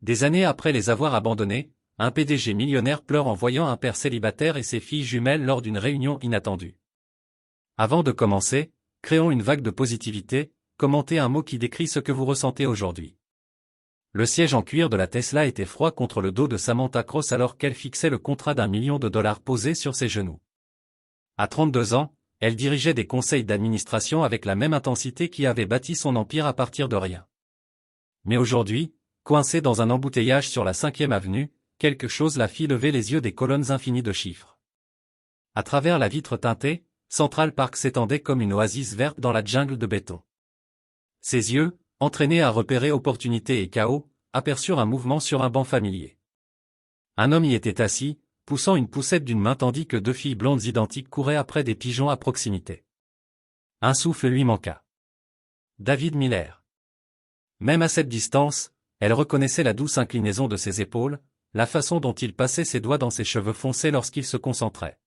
Des années après les avoir abandonnés, un PDG millionnaire pleure en voyant un père célibataire et ses filles jumelles lors d'une réunion inattendue. Avant de commencer, créons une vague de positivité, commentez un mot qui décrit ce que vous ressentez aujourd'hui. Le siège en cuir de la Tesla était froid contre le dos de Samantha Cross alors qu'elle fixait le contrat d'1 million de dollars posé sur ses genoux. À 32 ans, elle dirigeait des conseils d'administration avec la même intensité qui avait bâti son empire à partir de rien. Mais aujourd'hui, coincée dans un embouteillage sur la 5e avenue, quelque chose la fit lever les yeux des colonnes infinies de chiffres. À travers la vitre teintée, Central Park s'étendait comme une oasis verte dans la jungle de béton. Ses yeux, entraînés à repérer opportunité et chaos, aperçurent un mouvement sur un banc familier. Un homme y était assis, poussant une poussette d'une main tandis que deux filles blondes identiques couraient après des pigeons à proximité. Un souffle lui manqua. David Miller. Même à cette distance, elle reconnaissait la douce inclinaison de ses épaules, la façon dont il passait ses doigts dans ses cheveux foncés lorsqu'il se concentrait.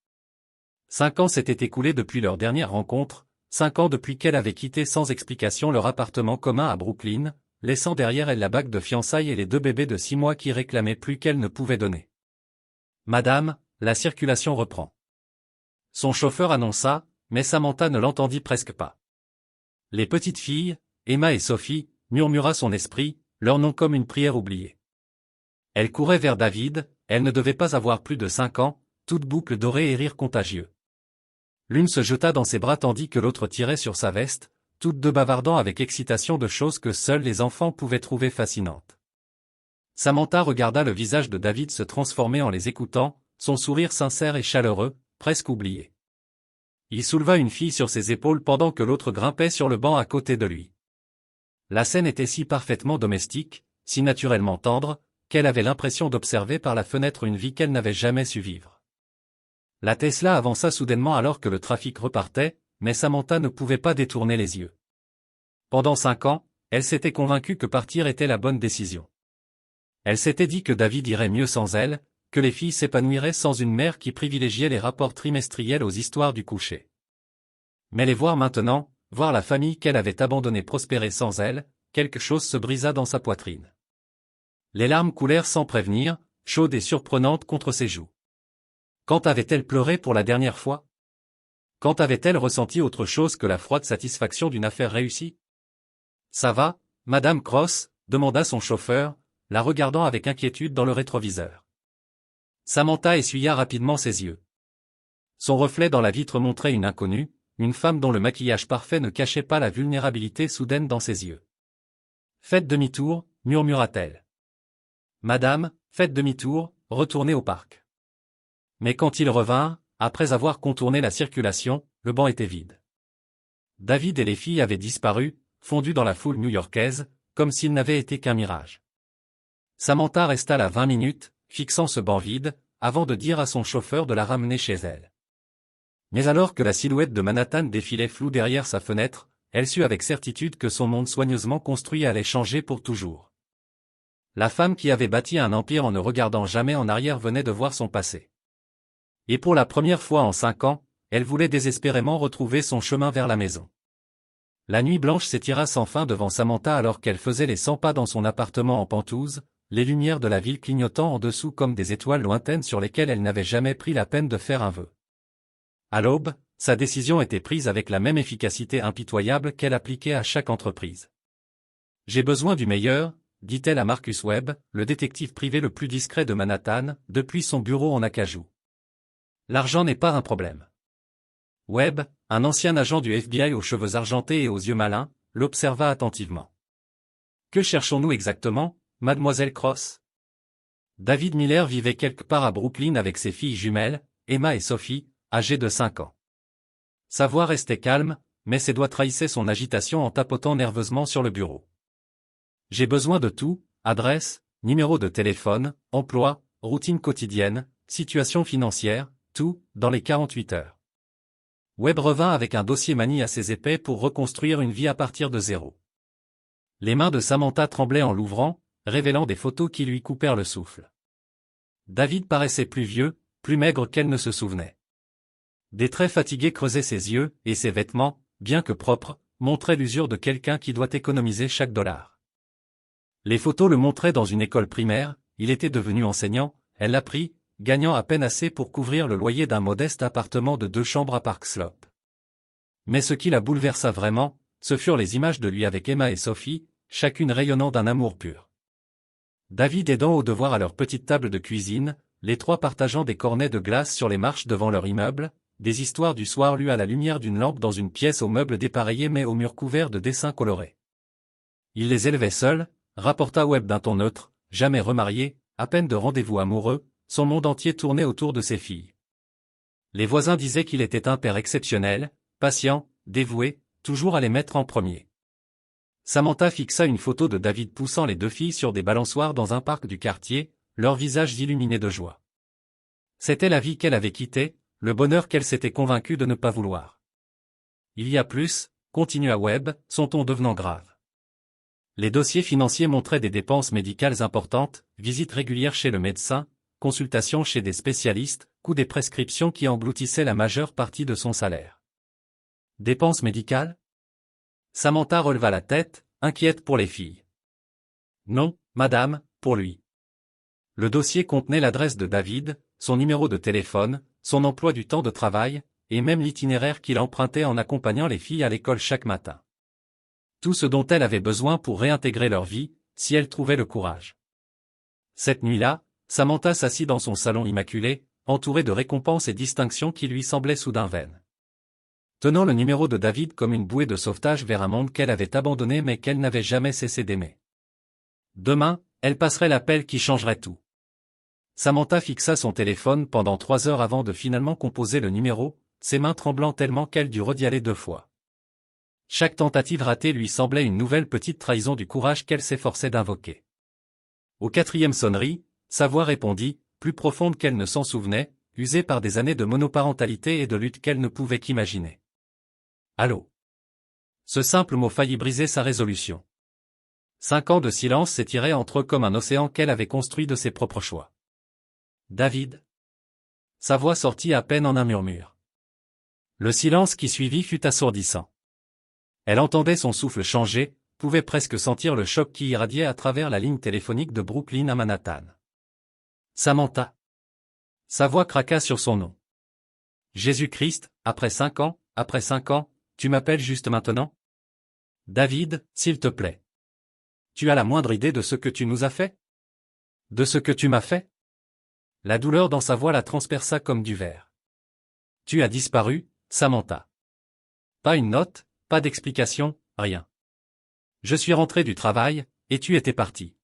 5 ans s'étaient écoulés depuis leur dernière rencontre, 5 ans depuis qu'elle avait quitté sans explication leur appartement commun à Brooklyn, laissant derrière elle la bague de fiançailles et les 2 bébés de 6 mois qui réclamaient plus qu'elle ne pouvait donner. Madame, la circulation reprend. Son chauffeur annonça, mais Samantha ne l'entendit presque pas. Les petites filles, Emma et Sophie, murmura son esprit, leur nom comme une prière oubliée. Elle courait vers David, elle ne devait pas avoir plus de 5 ans, toute boucle dorée et rire contagieux. L'une se jeta dans ses bras tandis que l'autre tirait sur sa veste, toutes deux bavardant avec excitation de choses que seuls les enfants pouvaient trouver fascinantes. Samantha regarda le visage de David se transformer en les écoutant, son sourire sincère et chaleureux, presque oublié. Il souleva une fille sur ses épaules pendant que l'autre grimpait sur le banc à côté de lui. La scène était si parfaitement domestique, si naturellement tendre, qu'elle avait l'impression d'observer par la fenêtre une vie qu'elle n'avait jamais su vivre. La Tesla avança soudainement alors que le trafic repartait, mais Samantha ne pouvait pas détourner les yeux. Pendant 5 ans, elle s'était convaincue que partir était la bonne décision. Elle s'était dit que David irait mieux sans elle, que les filles s'épanouiraient sans une mère qui privilégiait les rapports trimestriels aux histoires du coucher. Mais les voir maintenant, voir la famille qu'elle avait abandonnée prospérer sans elle, quelque chose se brisa dans sa poitrine. Les larmes coulèrent sans prévenir, chaudes et surprenantes contre ses joues. Quand avait-elle pleuré pour la dernière fois? Quand avait-elle ressenti autre chose que la froide satisfaction d'une affaire réussie? Ça va, Madame Cross, demanda son chauffeur, la regardant avec inquiétude dans le rétroviseur. Samantha essuya rapidement ses yeux. Son reflet dans la vitre montrait une inconnue, une femme dont le maquillage parfait ne cachait pas la vulnérabilité soudaine dans ses yeux. Faites demi-tour, murmura-t-elle. Madame, faites demi-tour, retournez au parc. Mais quand il revint, après avoir contourné la circulation, le banc était vide. David et les filles avaient disparu, fondus dans la foule new-yorkaise, comme s'ils n'avaient été qu'un mirage. Samantha resta là 20 minutes, fixant ce banc vide, avant de dire à son chauffeur de la ramener chez elle. Mais alors que la silhouette de Manhattan défilait floue derrière sa fenêtre, elle sut avec certitude que son monde soigneusement construit allait changer pour toujours. La femme qui avait bâti un empire en ne regardant jamais en arrière venait de voir son passé. Et pour la première fois en 5 ans, elle voulait désespérément retrouver son chemin vers la maison. La nuit blanche s'étira sans fin devant Samantha alors qu'elle faisait les 100 pas dans son appartement en Pentouse, les lumières de la ville clignotant en dessous comme des étoiles lointaines sur lesquelles elle n'avait jamais pris la peine de faire un vœu. À l'aube, sa décision était prise avec la même efficacité impitoyable qu'elle appliquait à chaque entreprise. « J'ai besoin du meilleur », dit-elle à Marcus Webb, le détective privé le plus discret de Manhattan, depuis son bureau en acajou. « L'argent n'est pas un problème. » Webb, un ancien agent du FBI aux cheveux argentés et aux yeux malins, l'observa attentivement. « Que cherchons-nous exactement, mademoiselle Cross ?» David Miller vivait quelque part à Brooklyn avec ses filles jumelles, Emma et Sophie, âgées de 5 ans. Sa voix restait calme, mais ses doigts trahissaient son agitation en tapotant nerveusement sur le bureau. « J'ai besoin de tout, adresse, numéro de téléphone, emploi, routine quotidienne, situation financière, tout, dans les 48 heures. » Webb revint avec un dossier manie assez épais pour reconstruire une vie à partir de zéro. Les mains de Samantha tremblaient en l'ouvrant, révélant des photos qui lui coupèrent le souffle. David paraissait plus vieux, plus maigre qu'elle ne se souvenait. Des traits fatigués creusaient ses yeux, et ses vêtements, bien que propres, montraient l'usure de quelqu'un qui doit économiser chaque dollar. Les photos le montraient dans une école primaire, il était devenu enseignant, elle l'apprit, gagnant à peine assez pour couvrir le loyer d'un modeste appartement de 2 chambres à Park Slope. Mais ce qui la bouleversa vraiment, ce furent les images de lui avec Emma et Sophie, chacune rayonnant d'un amour pur. David aidant au devoir à leur petite table de cuisine, les trois partageant des cornets de glace sur les marches devant leur immeuble, des histoires du soir lues à la lumière d'une lampe dans une pièce aux meubles dépareillés mais aux murs couverts de dessins colorés. Il les élevait seul, rapporta Webb d'un ton neutre, jamais remarié, à peine de rendez-vous amoureux, son monde entier tournait autour de ses filles. Les voisins disaient qu'il était un père exceptionnel, patient, dévoué, toujours à les mettre en premier. Samantha fixa une photo de David poussant les 2 filles sur des balançoires dans un parc du quartier, leurs visages illuminés de joie. C'était la vie qu'elle avait quittée, le bonheur qu'elle s'était convaincue de ne pas vouloir. Il y a plus, continua Webb, son ton devenant grave. Les dossiers financiers montraient des dépenses médicales importantes, visites régulières chez le médecin, consultations chez des spécialistes, coûts des prescriptions qui engloutissaient la majeure partie de son salaire. Dépenses médicales ? Samantha releva la tête, inquiète pour les filles. Non, madame, pour lui. Le dossier contenait l'adresse de David, son numéro de téléphone, son emploi du temps de travail, et même l'itinéraire qu'il empruntait en accompagnant les filles à l'école chaque matin. Tout ce dont elle avait besoin pour réintégrer leur vie, si elle trouvait le courage. Cette nuit-là, Samantha s'assit dans son salon immaculé, entourée de récompenses et distinctions qui lui semblaient soudain vaines. Tenant le numéro de David comme une bouée de sauvetage vers un monde qu'elle avait abandonné mais qu'elle n'avait jamais cessé d'aimer. Demain, elle passerait l'appel qui changerait tout. Samantha fixa son téléphone pendant 3 heures avant de finalement composer le numéro, ses mains tremblant tellement qu'elle dut redialer 2 fois. Chaque tentative ratée lui semblait une nouvelle petite trahison du courage qu'elle s'efforçait d'invoquer. Au 4e sonnerie, sa voix répondit, plus profonde qu'elle ne s'en souvenait, usée par des années de monoparentalité et de lutte qu'elle ne pouvait qu'imaginer. Allô. Ce simple mot faillit briser sa résolution. 5 ans de silence s'étiraient entre eux comme un océan qu'elle avait construit de ses propres choix. David. Sa voix sortit à peine en un murmure. Le silence qui suivit fut assourdissant. Elle entendait son souffle changer, pouvait presque sentir le choc qui irradiait à travers la ligne téléphonique de Brooklyn à Manhattan. Samantha. Sa voix craqua sur son nom. Jésus-Christ, après 5 ans, tu m'appelles juste maintenant ? David, s'il te plaît. Tu as la moindre idée de ce que tu nous as fait ? De ce que tu m'as fait ? La douleur dans sa voix la transperça comme du verre. Tu as disparu, Samantha. Pas une note, pas d'explication, rien. Je suis rentré du travail, et tu étais parti.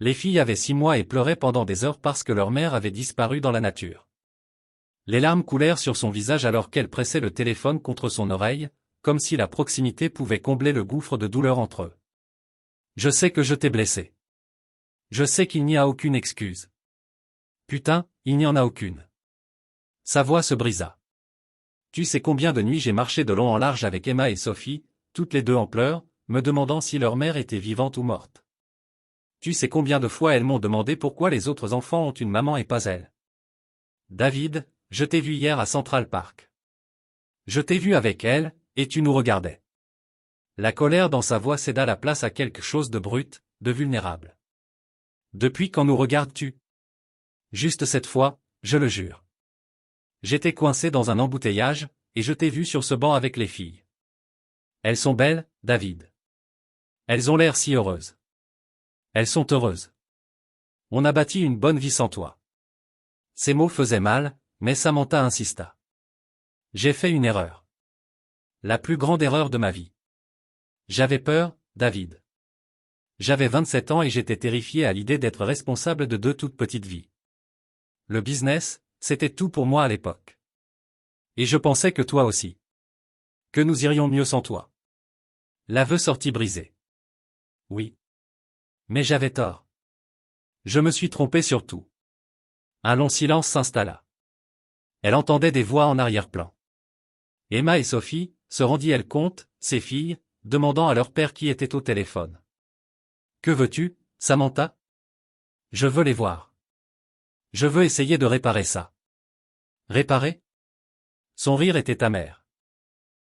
Les filles avaient 6 mois et pleuraient pendant des heures parce que leur mère avait disparu dans la nature. Les larmes coulèrent sur son visage alors qu'elle pressait le téléphone contre son oreille, comme si la proximité pouvait combler le gouffre de douleur entre eux. Je sais que je t'ai blessé. Je sais qu'il n'y a aucune excuse. Putain, il n'y en a aucune. Sa voix se brisa. Tu sais combien de nuits j'ai marché de long en large avec Emma et Sophie, toutes les 2 en pleurs, me demandant si leur mère était vivante ou morte. Tu sais combien de fois elles m'ont demandé pourquoi les autres enfants ont une maman et pas elle. David, je t'ai vu hier à Central Park. Je t'ai vu avec elle, et tu nous regardais. La colère dans sa voix céda la place à quelque chose de brut, de vulnérable. Depuis quand nous regardes-tu ? Juste cette fois, je le jure. J'étais coincé dans un embouteillage, et je t'ai vu sur ce banc avec les filles. Elles sont belles, David. Elles ont l'air si heureuses. Elles sont heureuses. On a bâti une bonne vie sans toi. Ces mots faisaient mal, mais Samantha insista. J'ai fait une erreur. La plus grande erreur de ma vie. J'avais peur, David. J'avais 27 ans et j'étais terrifié à l'idée d'être responsable de 2 toutes petites vies. Le business, c'était tout pour moi à l'époque. Et je pensais que toi aussi. Que nous irions mieux sans toi. L'aveu sortit brisé. Oui. Mais j'avais tort. Je me suis trompé sur tout. Un long silence s'installa. Elle entendait des voix en arrière-plan. Emma et Sophie, se rendit-elle compte, ses filles, demandant à leur père qui était au téléphone. Que veux-tu, Samantha ? Je veux les voir. Je veux essayer de réparer ça. Réparer ? Son rire était amer.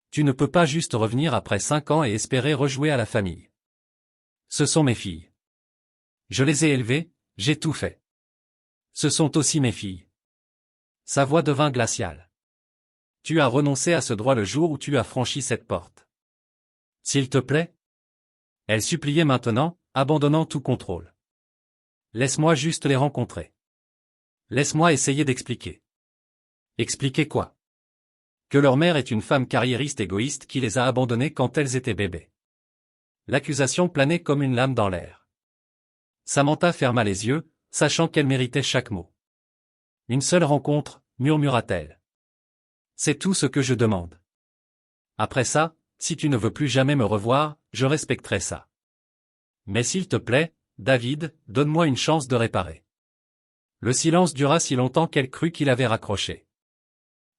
Tu ne peux pas juste revenir après 5 ans et espérer rejouer à la famille. Ce sont mes filles. Je les ai élevées, j'ai tout fait. Ce sont aussi mes filles. Sa voix devint glaciale. Tu as renoncé à ce droit le jour où tu as franchi cette porte. S'il te plaît? Elle suppliait maintenant, abandonnant tout contrôle. Laisse-moi juste les rencontrer. Laisse-moi essayer d'expliquer. Expliquer quoi? Que leur mère est une femme carriériste égoïste qui les a abandonnées quand elles étaient bébés. L'accusation planait comme une lame dans l'air. Samantha ferma les yeux, sachant qu'elle méritait chaque mot. Une seule rencontre, murmura-t-elle. C'est tout ce que je demande. Après ça, si tu ne veux plus jamais me revoir, je respecterai ça. Mais s'il te plaît, David, donne-moi une chance de réparer. Le silence dura si longtemps qu'elle crut qu'il avait raccroché.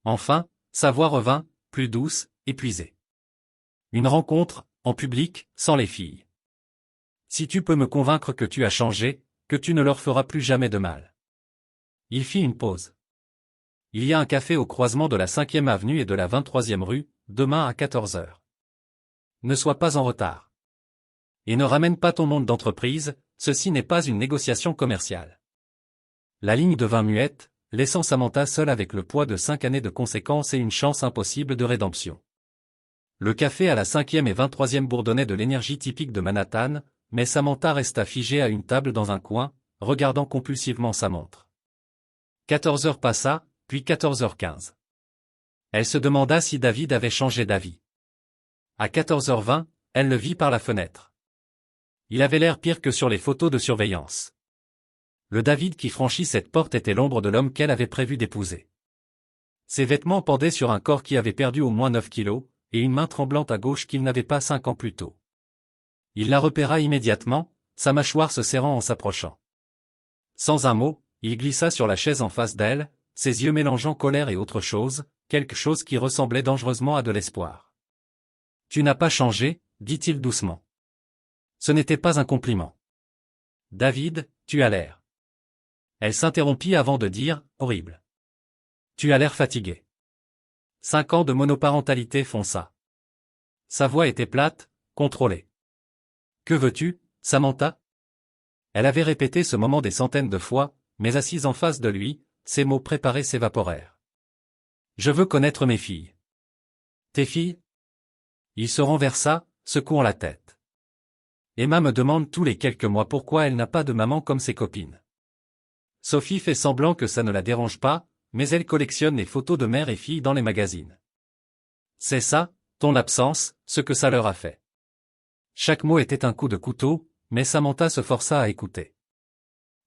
Enfin, sa voix revint, plus douce, épuisée. Une rencontre, en public, sans les filles. Si tu peux me convaincre que tu as changé, que tu ne leur feras plus jamais de mal. Il fit une pause. Il y a un café au croisement de la 5e avenue et de la 23e rue, demain à 14 heures. Ne sois pas en retard. Et ne ramène pas ton monde d'entreprise, ceci n'est pas une négociation commerciale. La ligne devint muette, laissant Samantha seule avec le poids de 5 années de conséquences et une chance impossible de rédemption. Le café à la 5e et 23e bourdonnait de l'énergie typique de Manhattan, mais Samantha resta figée à une table dans un coin, regardant compulsivement sa montre. 14 heures passa, puis 14h15. Elle se demanda si David avait changé d'avis. À 14h20, elle le vit par la fenêtre. Il avait l'air pire que sur les photos de surveillance. Le David qui franchit cette porte était l'ombre de l'homme qu'elle avait prévu d'épouser. Ses vêtements pendaient sur un corps qui avait perdu au moins 9 kilos, et une main tremblante à gauche qu'il n'avait pas 5 ans plus tôt. Il la repéra immédiatement, sa mâchoire se serrant en s'approchant. Sans un mot, il glissa sur la chaise en face d'elle, ses yeux mélangeant colère et autre chose, quelque chose qui ressemblait dangereusement à de l'espoir. « Tu n'as pas changé, dit-il doucement. Ce n'était pas un compliment. David, tu as l'air. Elle s'interrompit avant de dire, horrible. Tu as l'air fatigué. 5 ans de monoparentalité font ça. Sa voix était plate, contrôlée. Que veux-tu, Samantha? Elle avait répété ce moment des centaines de fois, mais assise en face de lui, ses mots préparés s'évaporèrent. Je veux connaître mes filles. Tes filles? Il se renversa, secouant la tête. Emma me demande tous les quelques mois pourquoi elle n'a pas de maman comme ses copines. Sophie fait semblant que ça ne la dérange pas, mais elle collectionne les photos de mère et fille dans les magazines. C'est ça, ton absence, ce que ça leur a fait. Chaque mot était un coup de couteau, mais Samantha se força à écouter.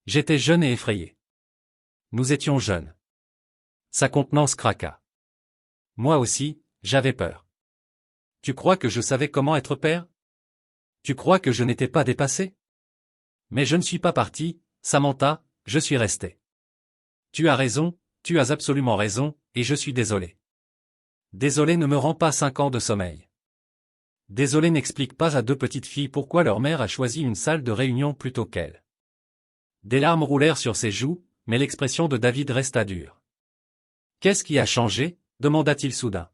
J'étais jeune et effrayé. Nous étions jeunes. Sa contenance craqua. Moi aussi, j'avais peur. Tu crois que je savais comment être père? Tu crois que je n'étais pas dépassé? Mais je ne suis pas parti, Samantha, je suis resté. Tu as raison, tu as absolument raison, et je suis désolé. Désolé ne me rend pas 5 ans de sommeil. Désolé n'explique pas à 2 petites filles pourquoi leur mère a choisi une salle de réunion plutôt qu'elle. Des larmes roulèrent sur ses joues, mais l'expression de David resta dure. Qu'est-ce qui a changé? Demanda-t-il soudain.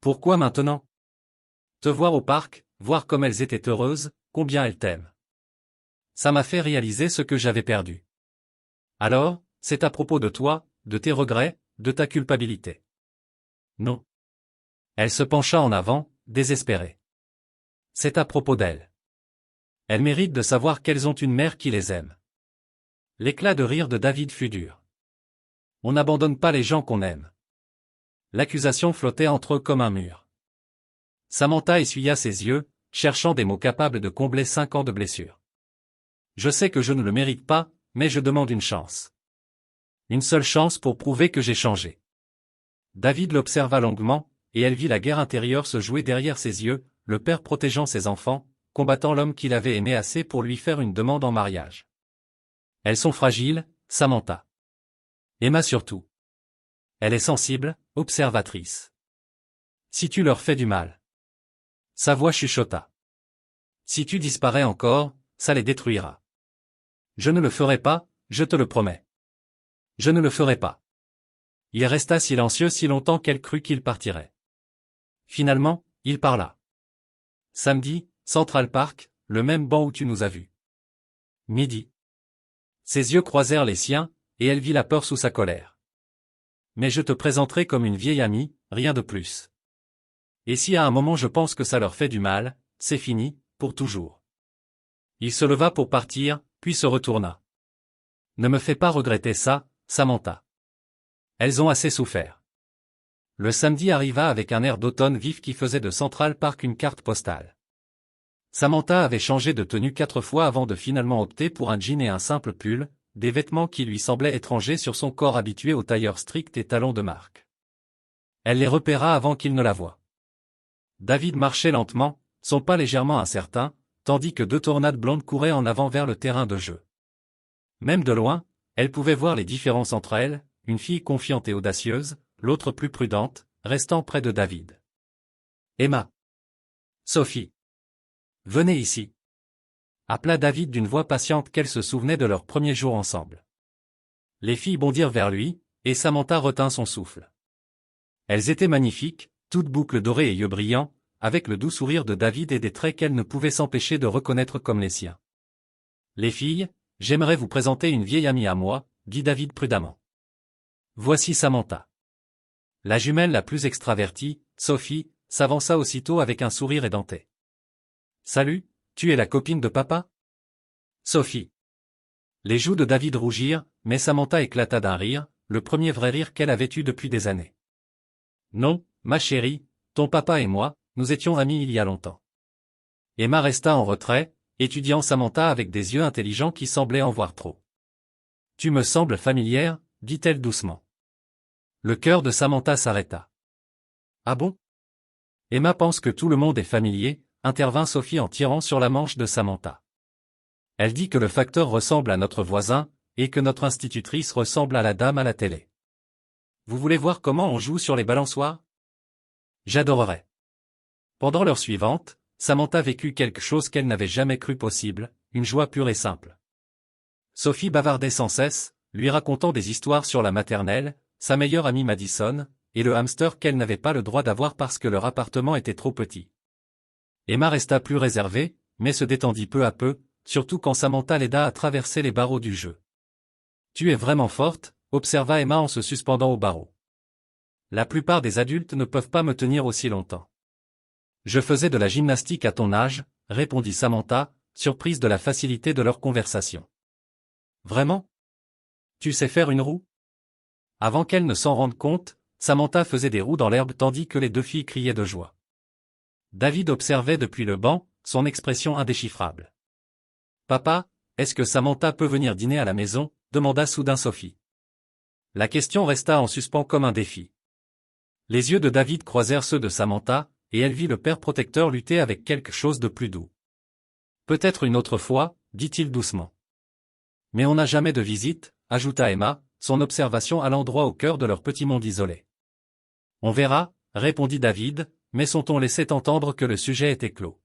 Pourquoi maintenant? Te voir au parc, voir comme elles étaient heureuses, combien elles t'aiment. Ça m'a fait réaliser ce que j'avais perdu. Alors, c'est à propos de toi, de tes regrets, de ta culpabilité. Non. Elle se pencha en avant, désespérée. C'est à propos d'elle. Elles méritent de savoir qu'elles ont une mère qui les aime. L'éclat de rire de David fut dur. On n'abandonne pas les gens qu'on aime. L'accusation flottait entre eux comme un mur. Samantha essuya ses yeux, cherchant des mots capables de combler 5 ans de blessures. Je sais que je ne le mérite pas, mais je demande une chance. Une seule chance pour prouver que j'ai changé. David l'observa longuement, et elle vit la guerre intérieure se jouer derrière ses yeux, le père protégeant ses enfants, combattant l'homme qu'il avait aimé assez pour lui faire une demande en mariage. Elles sont fragiles, Samantha. Emma surtout. Elle est sensible, observatrice. Si tu leur fais du mal. Sa voix chuchota. Si tu disparais encore, ça les détruira. Je ne le ferai pas, je te le promets. Je ne le ferai pas. Il resta silencieux si longtemps qu'elle crut qu'il partirait. Finalement, il parla. Samedi, Central Park, le même banc où tu nous as vus. Midi. Ses yeux croisèrent les siens, et elle vit la peur sous sa colère. Mais je te présenterai comme une vieille amie, rien de plus. Et si à un moment je pense que ça leur fait du mal, c'est fini, pour toujours. Il se leva pour partir, puis se retourna. Ne me fais pas regretter ça, Samantha. Elles ont assez souffert. Le samedi arriva avec un air d'automne vif qui faisait de Central Park une carte postale. Samantha avait changé de tenue 4 fois avant de finalement opter pour un jean et un simple pull, des vêtements qui lui semblaient étrangers sur son corps habitué aux tailleurs stricts et talons de marque. Elle les repéra avant qu'il ne la voie. David marchait lentement, son pas légèrement incertain, tandis que 2 tornades blondes couraient en avant vers le terrain de jeu. Même de loin, elle pouvait voir les différences entre elles, une fille confiante et audacieuse, l'autre plus prudente, restant près de David. Emma. Sophie. Venez ici. Appela David d'une voix patiente qu'elle se souvenait de leur premier jour ensemble. Les filles bondirent vers lui, et Samantha retint son souffle. Elles étaient magnifiques, toutes boucles dorées et yeux brillants, avec le doux sourire de David et des traits qu'elle ne pouvait s'empêcher de reconnaître comme les siens. Les filles, j'aimerais vous présenter une vieille amie à moi, dit David prudemment. Voici Samantha. La jumelle la plus extravertie, Sophie, s'avança aussitôt avec un sourire édenté. Salut, tu es la copine de papa? Sophie. Les joues de David rougirent, mais Samantha éclata d'un rire, le premier vrai rire qu'elle avait eu depuis des années. Non, ma chérie, ton papa et moi, nous étions amis il y a longtemps. Emma resta en retrait, étudiant Samantha avec des yeux intelligents qui semblaient en voir trop. Tu me sembles familière, dit-elle doucement. Le cœur de Samantha s'arrêta. Ah bon? Emma pense que tout le monde est familier, intervint Sophie en tirant sur la manche de Samantha. Elle dit que le facteur ressemble à notre voisin, et que notre institutrice ressemble à la dame à la télé. Vous voulez voir comment on joue sur les balançoires? J'adorerais. Pendant l'heure suivante, Samantha vécut quelque chose qu'elle n'avait jamais cru possible, une joie pure et simple. Sophie bavardait sans cesse, lui racontant des histoires sur la maternelle, sa meilleure amie Madison, et le hamster qu'elle n'avait pas le droit d'avoir parce que leur appartement était trop petit. Emma resta plus réservée, mais se détendit peu à peu, surtout quand Samantha l'aida à traverser les barreaux du jeu. Tu es vraiment forte, observa Emma en se suspendant au barreau. La plupart des adultes ne peuvent pas me tenir aussi longtemps. Je faisais de la gymnastique à ton âge, répondit Samantha, surprise de la facilité de leur conversation. Vraiment? Tu sais faire une roue? Avant qu'elle ne s'en rende compte, Samantha faisait des roues dans l'herbe tandis que les 2 filles criaient de joie. David observait depuis le banc, son expression indéchiffrable. Papa, est-ce que Samantha peut venir dîner à la maison? Demanda soudain Sophie. La question resta en suspens comme un défi. Les yeux de David croisèrent ceux de Samantha, et elle vit le père protecteur lutter avec quelque chose de plus doux. Peut-être une autre fois, dit-il doucement. Mais on n'a jamais de visite, ajouta Emma, son observation allant droit au cœur de leur petit monde isolé. On verra, répondit David, mais son ton laissait entendre que le sujet était clos.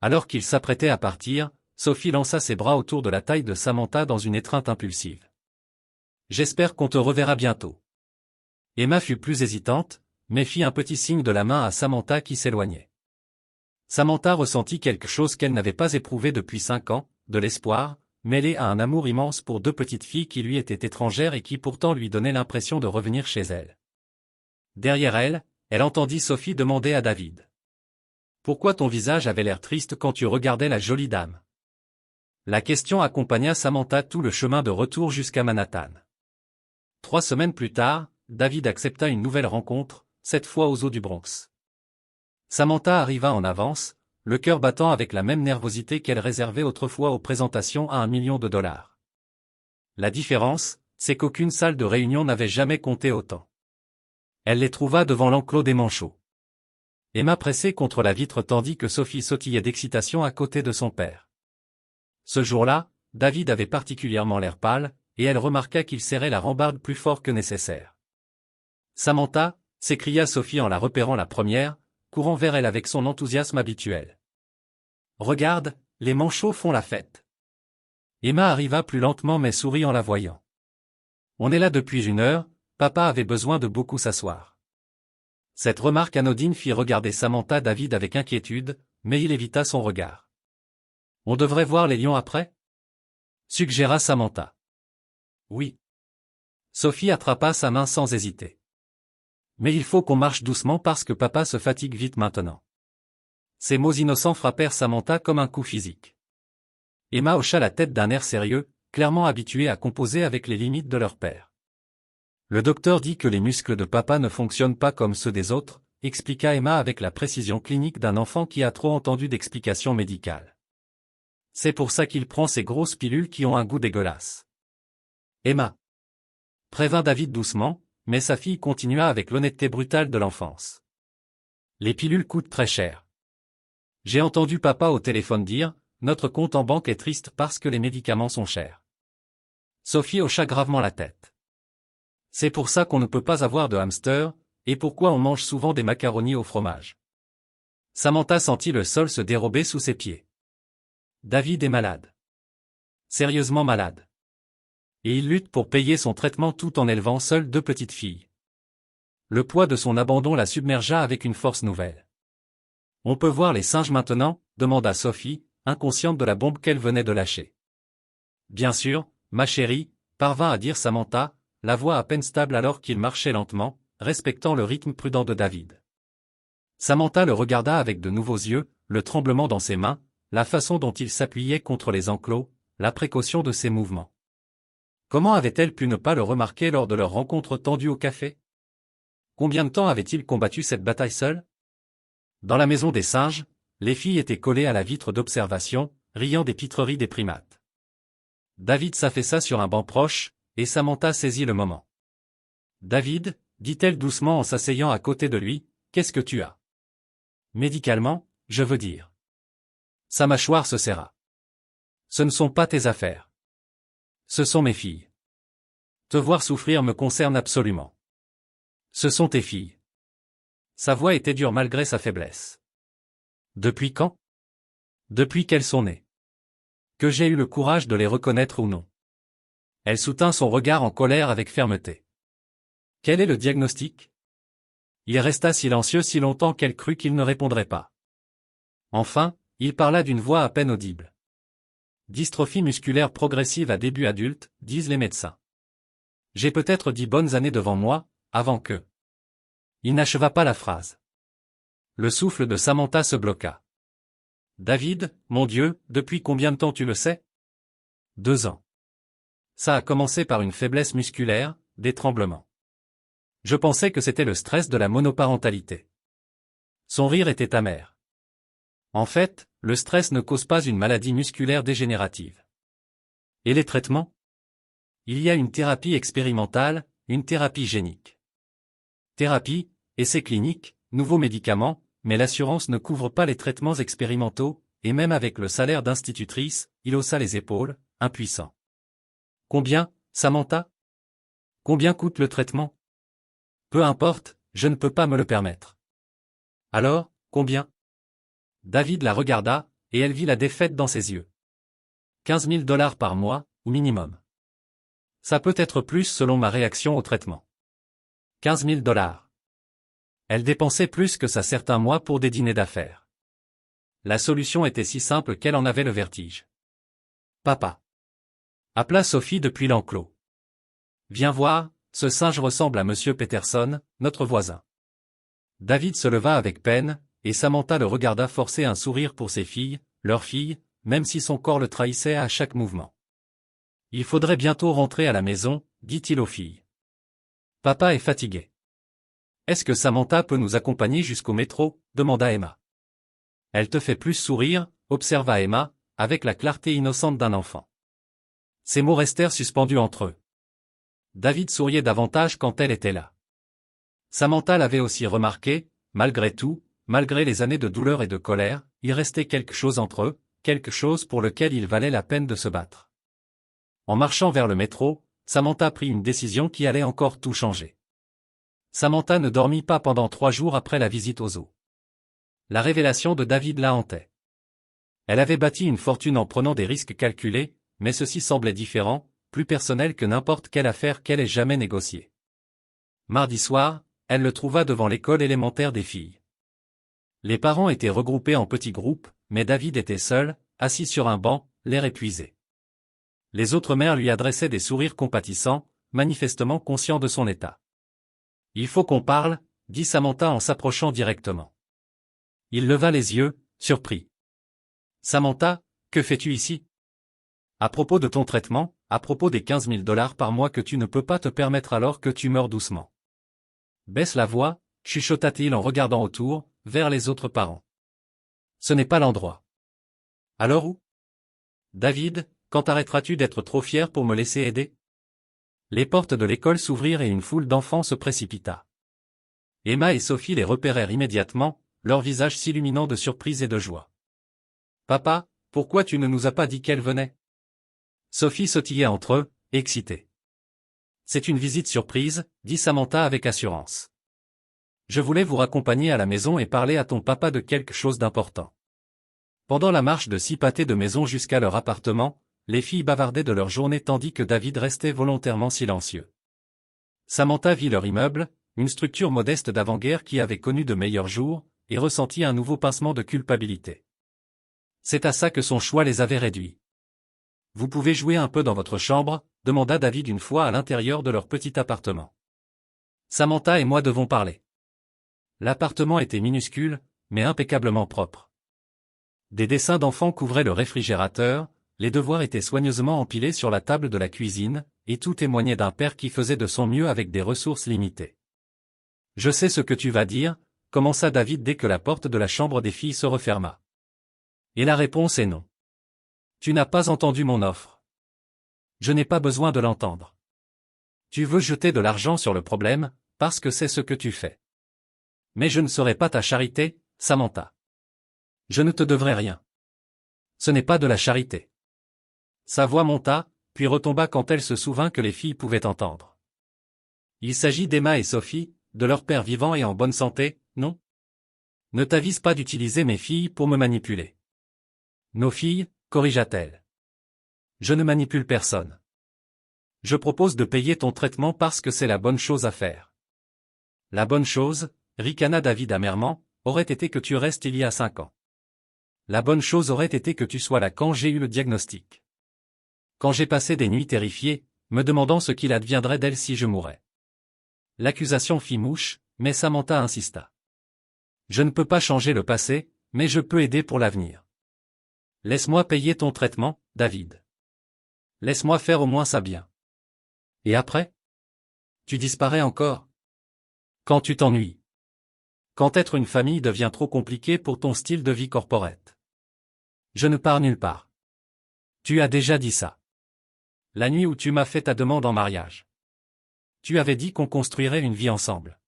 Alors qu'il s'apprêtait à partir, Sophie lança ses bras autour de la taille de Samantha dans une étreinte impulsive. J'espère qu'on te reverra bientôt. Emma fut plus hésitante, mais fit un petit signe de la main à Samantha qui s'éloignait. Samantha ressentit quelque chose qu'elle n'avait pas éprouvé depuis 5 ans, de l'espoir, mêlé à un amour immense pour 2 petites filles qui lui étaient étrangères et qui pourtant lui donnaient l'impression de revenir chez elle. Derrière elle, elle entendit Sophie demander à David. Pourquoi ton visage avait l'air triste quand tu regardais la jolie dame? La question accompagna Samantha tout le chemin de retour jusqu'à Manhattan. 3 semaines plus tard, David accepta une nouvelle rencontre, cette fois aux eaux du Bronx. Samantha arriva en avance, le cœur battant avec la même nervosité qu'elle réservait autrefois aux présentations à $1 million. La différence, c'est qu'aucune salle de réunion n'avait jamais compté autant. Elle les trouva devant l'enclos des manchots. Emma pressait contre la vitre tandis que Sophie sautillait d'excitation à côté de son père. Ce jour-là, David avait particulièrement l'air pâle, et elle remarqua qu'il serrait la rambarde plus fort que nécessaire. Samantha, s'écria Sophie en la repérant la première, courant vers elle avec son enthousiasme habituel. Regarde, les manchots font la fête. Emma arriva plus lentement mais sourit en la voyant. On est là depuis 1 heure, papa avait besoin de beaucoup s'asseoir. Cette remarque anodine fit regarder Samantha David avec inquiétude, mais il évita son regard. On devrait voir les lions après? suggéra Samantha. Oui. Sophie attrapa sa main sans hésiter. Mais il faut qu'on marche doucement parce que papa se fatigue vite maintenant. Ces mots innocents frappèrent Samantha comme un coup physique. Emma hocha la tête d'un air sérieux, clairement habituée à composer avec les limites de leur père. Le docteur dit que les muscles de papa ne fonctionnent pas comme ceux des autres, expliqua Emma avec la précision clinique d'un enfant qui a trop entendu d'explications médicales. C'est pour ça qu'il prend ces grosses pilules qui ont un goût dégueulasse. Emma prévint David doucement, mais sa fille continua avec l'honnêteté brutale de l'enfance. Les pilules coûtent très cher. J'ai entendu papa au téléphone dire, notre compte en banque est triste parce que les médicaments sont chers. Sophie hocha gravement la tête. C'est pour ça qu'on ne peut pas avoir de hamster, et pourquoi on mange souvent des macaronis au fromage. Samantha sentit le sol se dérober sous ses pieds. David est malade. Sérieusement malade. Et il lutte pour payer son traitement tout en élevant seul 2 petites filles. Le poids de son abandon la submergea avec une force nouvelle. On peut voir les singes maintenant, demanda Sophie, inconsciente de la bombe qu'elle venait de lâcher. Bien sûr, ma chérie, parvint à dire Samantha, la voix à peine stable alors qu'il marchait lentement, respectant le rythme prudent de David. Samantha le regarda avec de nouveaux yeux, le tremblement dans ses mains, la façon dont il s'appuyait contre les enclos, la précaution de ses mouvements. Comment avait-elle pu ne pas le remarquer lors de leur rencontre tendue au café? Combien de temps avait-il combattu cette bataille seul? Dans la maison des singes, les filles étaient collées à la vitre d'observation, riant des pitreries des primates. David s'affaissa sur un banc proche, et Samantha saisit le moment. « David, dit-elle doucement en s'asseyant à côté de lui, qu'est-ce que tu as? Médicalement, je veux dire. Sa mâchoire se serra. Ce ne sont pas tes affaires. Ce sont mes filles. Te voir souffrir me concerne absolument. Ce sont tes filles. Sa voix était dure malgré sa faiblesse. Depuis quand? Depuis qu'elles sont nées. Que j'ai eu le courage de les reconnaître ou non. Elle soutint son regard en colère avec fermeté. Quel est le diagnostic? Il resta silencieux si longtemps qu'elle crut qu'il ne répondrait pas. Enfin, il parla d'une voix à peine audible. Dystrophie musculaire progressive à début adulte, disent les médecins. J'ai peut-être 10 bonnes années devant moi, avant que... Il n'acheva pas la phrase. Le souffle de Samantha se bloqua. David, mon Dieu, depuis combien de temps tu le sais? 2 ans. Ça a commencé par une faiblesse musculaire, des tremblements. Je pensais que c'était le stress de la monoparentalité. Son rire était amer. En fait, le stress ne cause pas une maladie musculaire dégénérative. Et les traitements? Il y a une thérapie expérimentale, une thérapie génique. Thérapie, essais cliniques, nouveaux médicaments, mais l'assurance ne couvre pas les traitements expérimentaux, et même avec le salaire d'institutrice, il haussa les épaules, impuissant. Combien, Samantha? Combien coûte le traitement? Peu importe, je ne peux pas me le permettre. Alors, combien? David la regarda, et elle vit la défaite dans ses yeux. 15 000 $ par mois, au minimum. Ça peut être plus selon ma réaction au traitement. 15 000 $. Elle dépensait plus que ça certains mois pour des dîners d'affaires. La solution était si simple qu'elle en avait le vertige. Papa. Appela Sophie depuis l'enclos. Viens voir, ce singe ressemble à Monsieur Peterson, notre voisin. David se leva avec peine, et Samantha le regarda forcer un sourire pour ses filles, leurs filles, même si son corps le trahissait à chaque mouvement. Il faudrait bientôt rentrer à la maison, dit-il aux filles. Papa est fatigué. Est-ce que Samantha peut nous accompagner jusqu'au métro? Demanda Emma. Elle te fait plus sourire, observa Emma, avec la clarté innocente d'un enfant. Ces mots restèrent suspendus entre eux. David souriait davantage quand elle était là. Samantha l'avait aussi remarqué, malgré tout, malgré les années de douleur et de colère, il restait quelque chose entre eux, quelque chose pour lequel il valait la peine de se battre. En marchant vers le métro, Samantha prit une décision qui allait encore tout changer. Samantha ne dormit pas pendant 3 jours après la visite aux zoo. La révélation de David la hantait. Elle avait bâti une fortune en prenant des risques calculés, mais ceci semblait différent, plus personnel que n'importe quelle affaire qu'elle ait jamais négociée. Mardi soir, elle le trouva devant l'école élémentaire des filles. Les parents étaient regroupés en petits groupes, mais David était seul, assis sur un banc, l'air épuisé. Les autres mères lui adressaient des sourires compatissants, manifestement conscients de son état. « Il faut qu'on parle », dit Samantha en s'approchant directement. Il leva les yeux, surpris. « Samantha, que fais-tu ici ? » « À propos de ton traitement, à propos des 15 000 $ par mois que tu ne peux pas te permettre alors que tu meurs doucement. » « Baisse la voix », chuchota-t-il en regardant autour, vers les autres parents. « Ce n'est pas l'endroit. »« Alors où ? » ?»« David, quand arrêteras-tu d'être trop fier pour me laisser aider ?» Les portes de l'école s'ouvrirent et une foule d'enfants se précipita. Emma et Sophie les repérèrent immédiatement, leurs visages s'illuminant de surprise et de joie. « Papa, pourquoi tu ne nous as pas dit qu'elle venait ?» Sophie sautillait entre eux, excitée. « C'est une visite surprise, » dit Samantha avec assurance. « Je voulais vous raccompagner à la maison et parler à ton papa de quelque chose d'important. » Pendant la marche de 6 pâtés de maison jusqu'à leur appartement, les filles bavardaient de leur journée tandis que David restait volontairement silencieux. Samantha vit leur immeuble, une structure modeste d'avant-guerre qui avait connu de meilleurs jours, et ressentit un nouveau pincement de culpabilité. C'est à ça que son choix les avait réduits. « Vous pouvez jouer un peu dans votre chambre ?» demanda David une fois à l'intérieur de leur petit appartement. « Samantha et moi devons parler. » L'appartement était minuscule, mais impeccablement propre. Des dessins d'enfants couvraient le réfrigérateur, les devoirs étaient soigneusement empilés sur la table de la cuisine, et tout témoignait d'un père qui faisait de son mieux avec des ressources limitées. « Je sais ce que tu vas dire », commença David dès que la porte de la chambre des filles se referma. Et la réponse est non. Tu n'as pas entendu mon offre. Je n'ai pas besoin de l'entendre. Tu veux jeter de l'argent sur le problème, parce que c'est ce que tu fais. Mais je ne serai pas ta charité, Samantha. Je ne te devrai rien. Ce n'est pas de la charité. Sa voix monta, puis retomba quand elle se souvint que les filles pouvaient entendre. Il s'agit d'Emma et Sophie, de leur père vivant et en bonne santé, non ? Ne t'avise pas d'utiliser mes filles pour me manipuler. Nos filles, corrigea-t-elle. Je ne manipule personne. Je propose de payer ton traitement parce que c'est la bonne chose à faire. La bonne chose, ricana David amèrement, aurait été que tu restes il y a 5 ans. La bonne chose aurait été que tu sois là quand j'ai eu le diagnostic. Quand j'ai passé des nuits terrifiées, me demandant ce qu'il adviendrait d'elle si je mourais. L'accusation fit mouche, mais Samantha insista. Je ne peux pas changer le passé, mais je peux aider pour l'avenir. Laisse-moi payer ton traitement, David. Laisse-moi faire au moins ça bien. Et après ? Tu disparais encore ? Quand tu t'ennuies. Quand être une famille devient trop compliqué pour ton style de vie corporate. Je ne pars nulle part. Tu as déjà dit ça. La nuit où tu m'as fait ta demande en mariage. Tu avais dit qu'on construirait une vie ensemble.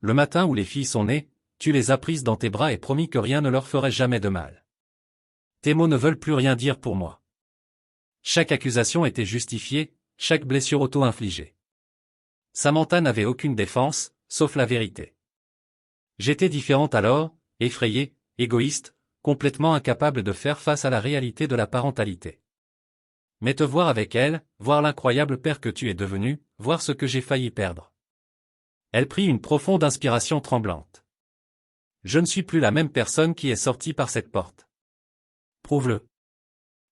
Le matin où les filles sont nées, tu les as prises dans tes bras et promis que rien ne leur ferait jamais de mal. Tes mots ne veulent plus rien dire pour moi. Chaque accusation était justifiée, chaque blessure auto-infligée. Samantha n'avait aucune défense, sauf la vérité. J'étais différente alors, effrayée, égoïste, complètement incapable de faire face à la réalité de la parentalité. Mais te voir avec elle, voir l'incroyable père que tu es devenu, voir ce que j'ai failli perdre. Elle prit une profonde inspiration tremblante. Je ne suis plus la même personne qui est sortie par cette porte. Prouve-le.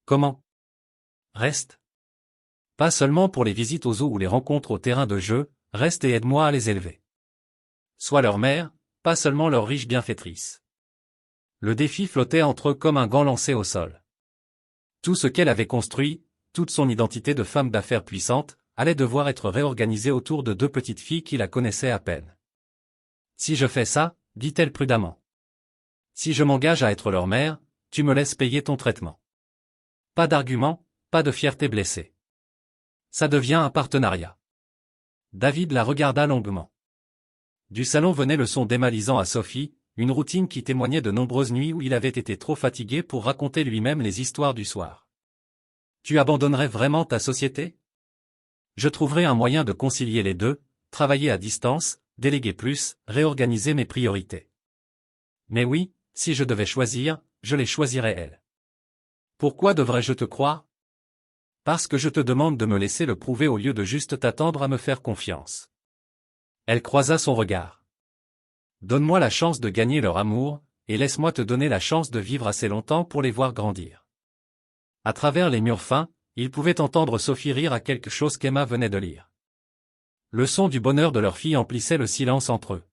Comment ? Reste. Pas seulement pour les visites aux zoos ou les rencontres au terrain de jeu, reste et aide-moi à les élever. Sois leur mère, pas seulement leur riche bienfaitrice. Le défi flottait entre eux comme un gant lancé au sol. Tout ce qu'elle avait construit, toute son identité de femme d'affaires puissante, allait devoir être réorganisé autour de 2 petites filles qui la connaissaient à peine. Si je fais ça, dit-elle prudemment. Si je m'engage à être leur mère, tu me laisses payer ton traitement. Pas d'argument, pas de fierté blessée. Ça devient un partenariat. David la regarda longuement. Du salon venait le son démalisant à Sophie, une routine qui témoignait de nombreuses nuits où il avait été trop fatigué pour raconter lui-même les histoires du soir. Tu abandonnerais vraiment ta société ? Je trouverai un moyen de concilier les deux, travailler à distance, déléguer plus, réorganiser mes priorités. Mais oui, si je devais choisir, je les choisirais elles. Pourquoi devrais-je te croire ? Parce que je te demande de me laisser le prouver au lieu de juste t'attendre à me faire confiance. Elle croisa son regard. Donne-moi la chance de gagner leur amour, et laisse-moi te donner la chance de vivre assez longtemps pour les voir grandir. À travers les murs fins, Ils pouvaient entendre Sophie rire à quelque chose qu'Emma venait de lire. Le son du bonheur de leur fille emplissait le silence entre eux.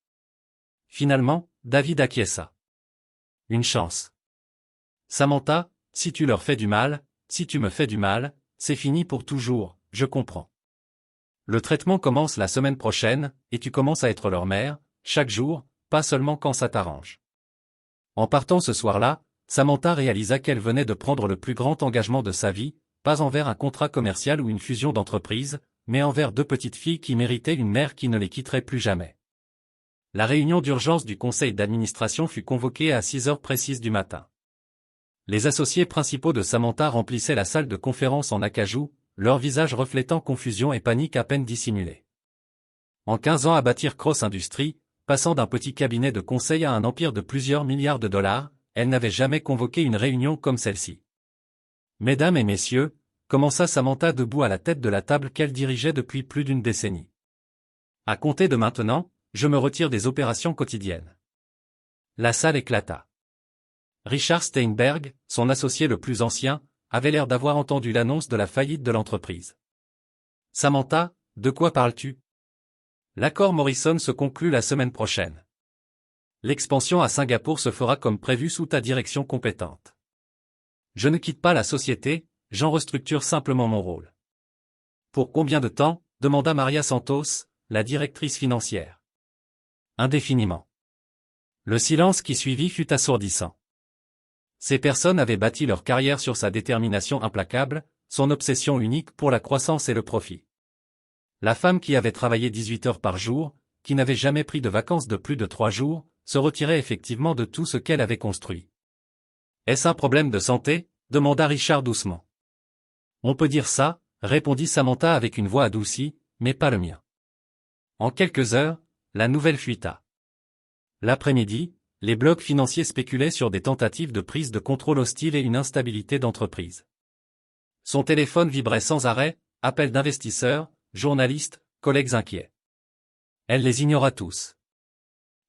Finalement, David acquiesça. Une chance. Samantha, si tu leur fais du mal, si tu me fais du mal, c'est fini pour toujours, je comprends. Le traitement commence la semaine prochaine, et tu commences à être leur mère, chaque jour, pas seulement quand ça t'arrange. En partant ce soir-là, Samantha réalisa qu'elle venait de prendre le plus grand engagement de sa vie, pas envers un contrat commercial ou une fusion d'entreprise, mais envers deux petites filles qui méritaient une mère qui ne les quitterait plus jamais. La réunion d'urgence du conseil d'administration fut convoquée à 6 heures précises du matin. Les associés principaux de Samantha remplissaient la salle de conférence en acajou, leurs visages reflétant confusion et panique à peine dissimulée. En 15 ans à bâtir Cross Industries, passant d'un petit cabinet de conseil à un empire de plusieurs milliards de dollars, elle n'avait jamais convoqué une réunion comme celle-ci. Mesdames et messieurs, commença Samantha debout à la tête de la table qu'elle dirigeait depuis plus d'une décennie. À compter de maintenant, je me retire des opérations quotidiennes. La salle éclata. Richard Steinberg, son associé le plus ancien, avait l'air d'avoir entendu l'annonce de la faillite de l'entreprise. Samantha, de quoi parles-tu? L'accord Morrison se conclut la semaine prochaine. L'expansion à Singapour se fera comme prévu sous ta direction compétente. Je ne quitte pas la société, j'en restructure simplement mon rôle. Pour combien de temps? Demanda Maria Santos, la directrice financière. Indéfiniment. Le silence qui suivit fut assourdissant. Ces personnes avaient bâti leur carrière sur sa détermination implacable, son obsession unique pour la croissance et le profit. La femme qui avait travaillé 18 heures par jour, qui n'avait jamais pris de vacances de plus de 3 jours, se retirait effectivement de tout ce qu'elle avait construit. Est-ce un problème de santé? Demanda Richard doucement. On peut dire ça, répondit Samantha avec une voix adoucie, mais pas le mien. En quelques heures, la nouvelle fuita. L'après-midi, les blocs financiers spéculaient sur des tentatives de prise de contrôle hostile et une instabilité d'entreprise. Son téléphone vibrait sans arrêt, appels d'investisseurs, journalistes, collègues inquiets. Elle les ignora tous.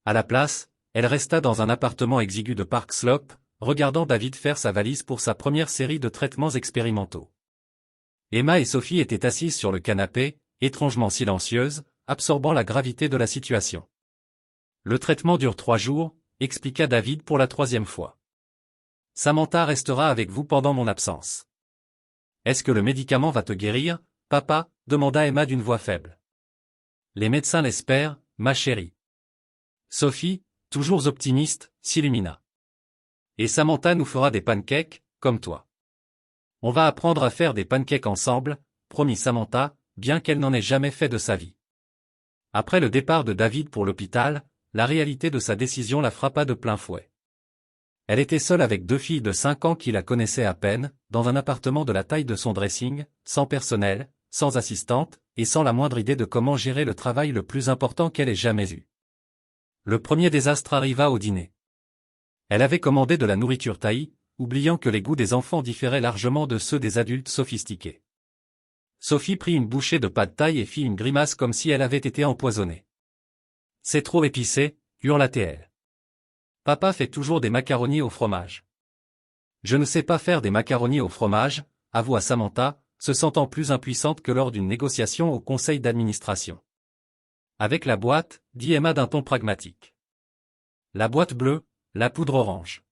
À la place, elle resta dans un appartement exigu de Park Slope, regardant David faire sa valise pour sa première série de traitements expérimentaux. Emma et Sophie étaient assises sur le canapé, étrangement silencieuses, absorbant la gravité de la situation. Le traitement dure 3 jours, expliqua David pour la 3e fois. Samantha restera avec vous pendant mon absence. Est-ce que le médicament va te guérir, papa? Demanda Emma d'une voix faible. Les médecins l'espèrent, ma chérie. Sophie, toujours optimiste, s'illumina. Et Samantha nous fera des pancakes, comme toi. On va apprendre à faire des pancakes ensemble, promit Samantha, bien qu'elle n'en ait jamais fait de sa vie. Après le départ de David pour l'hôpital, la réalité de sa décision la frappa de plein fouet. Elle était seule avec 2 filles de 5 ans qui la connaissaient à peine, dans un appartement de la taille de son dressing, sans personnel, sans assistante, et sans la moindre idée de comment gérer le travail le plus important qu'elle ait jamais eu. Le premier désastre arriva au dîner. Elle avait commandé de la nourriture thaï, oubliant que les goûts des enfants différaient largement de ceux des adultes sophistiqués. Sophie prit une bouchée de pad thaï et fit une grimace comme si elle avait été empoisonnée. « C'est trop épicé », hurla-t-elle. « Papa fait toujours des macaronis au fromage. »« Je ne sais pas faire des macaronis au fromage », avoua Samantha, se sentant plus impuissante que lors d'une négociation au conseil d'administration. « Avec la boîte, » dit Emma d'un ton pragmatique. La boîte bleue, la poudre orange.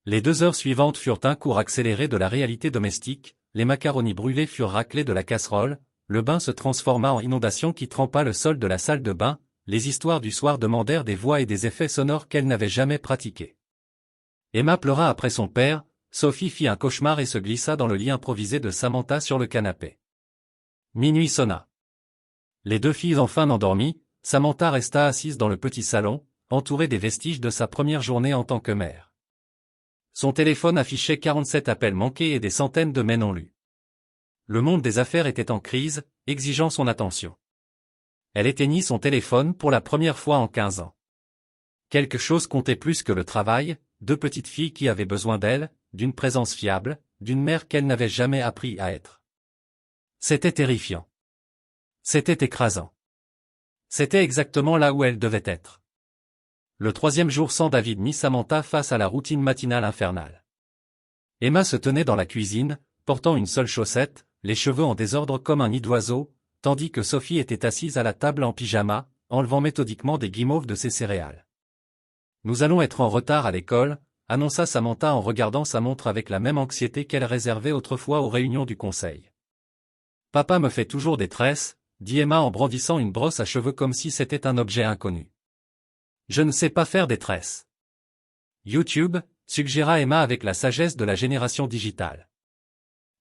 Les 2 heures suivantes furent un cours accéléré de la réalité domestique, les macaronis brûlés furent raclés de la casserole, le bain se transforma en inondation qui trempa le sol de la salle de bain, les histoires du soir demandèrent des voix et des effets sonores qu'elle n'avait jamais pratiqués. Emma pleura après son père, Sophie fit un cauchemar et se glissa dans le lit improvisé de Samantha sur le canapé. Minuit sonna. Les 2 filles enfin endormies, Samantha resta assise dans le petit salon, entourée des vestiges de sa première journée en tant que mère. Son téléphone affichait 47 appels manqués et des centaines de mails non lus. Le monde des affaires était en crise, exigeant son attention. Elle éteignit son téléphone pour la première fois en 15 ans. Quelque chose comptait plus que le travail, 2 petites filles qui avaient besoin d'elle, d'une présence fiable, d'une mère qu'elle n'avait jamais appris à être. C'était terrifiant. C'était écrasant. C'était exactement là où elle devait être. Le 3e jour sans David mit Samantha face à la routine matinale infernale. Emma se tenait dans la cuisine, portant une seule chaussette, les cheveux en désordre comme un nid d'oiseau, tandis que Sophie était assise à la table en pyjama, enlevant méthodiquement des guimauves de ses céréales. « Nous allons être en retard à l'école », annonça Samantha en regardant sa montre avec la même anxiété qu'elle réservait autrefois aux réunions du conseil. « Papa me fait toujours des tresses », dit Emma en brandissant une brosse à cheveux comme si c'était un objet inconnu. « Je ne sais pas faire des tresses. » YouTube, suggéra Emma avec la sagesse de la génération digitale.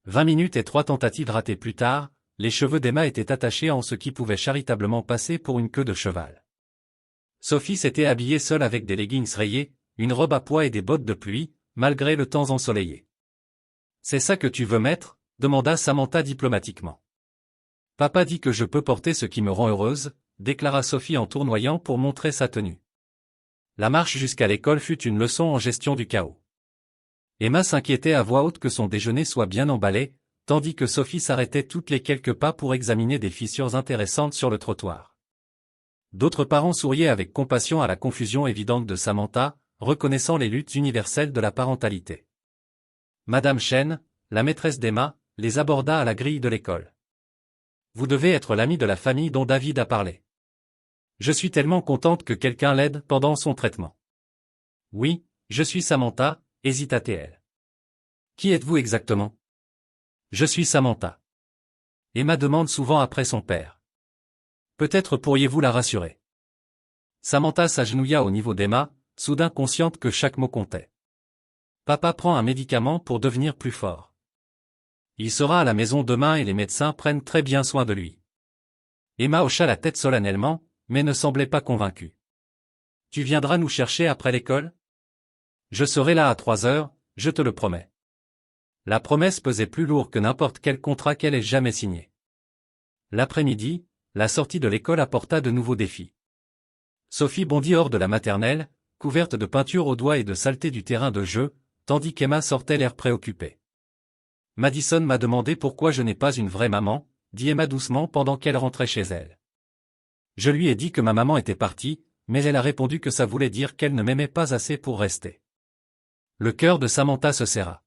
20 minutes et 3 tentatives ratées plus tard, les cheveux d'Emma étaient attachés en ce qui pouvait charitablement passer pour une queue de cheval. Sophie s'était habillée seule avec des leggings rayés, une robe à pois et des bottes de pluie, malgré le temps ensoleillé. « C'est ça que tu veux mettre ?» demanda Samantha diplomatiquement. « Papa dit que je peux porter ce qui me rend heureuse », déclara Sophie en tournoyant pour montrer sa tenue. La marche jusqu'à l'école fut une leçon en gestion du chaos. Emma s'inquiétait à voix haute que son déjeuner soit bien emballé, tandis que Sophie s'arrêtait toutes les quelques pas pour examiner des fissures intéressantes sur le trottoir. D'autres parents souriaient avec compassion à la confusion évidente de Samantha, reconnaissant les luttes universelles de la parentalité. Madame Chen, la maîtresse d'Emma, les aborda à la grille de l'école. « Vous devez être l'ami de la famille dont David a parlé. Je suis tellement contente que quelqu'un l'aide pendant son traitement. »« Oui, je suis Samantha, » hésita-t-elle. « Qui êtes-vous exactement ? » ?»« Je suis Samantha. » Emma demande souvent après son père. « Peut-être pourriez-vous la rassurer. » Samantha s'agenouilla au niveau d'Emma, soudain consciente que chaque mot comptait. « Papa prend un médicament pour devenir plus fort. Il sera à la maison demain et les médecins prennent très bien soin de lui. » Emma hocha la tête solennellement, mais ne semblait pas convaincue. « Tu viendras nous chercher après l'école ? » ?»« Je serai là à 3 heures, je te le promets. » La promesse pesait plus lourd que n'importe quel contrat qu'elle ait jamais signé. L'après-midi, la sortie de l'école apporta de nouveaux défis. Sophie bondit hors de la maternelle, couverte de peinture aux doigts et de saleté du terrain de jeu, tandis qu'Emma sortait l'air préoccupé. « Madison m'a demandé pourquoi je n'ai pas une vraie maman, » dit Emma doucement pendant qu'elle rentrait chez elle. « Je lui ai dit que ma maman était partie, mais elle a répondu que ça voulait dire qu'elle ne m'aimait pas assez pour rester. » Le cœur de Samantha se serra.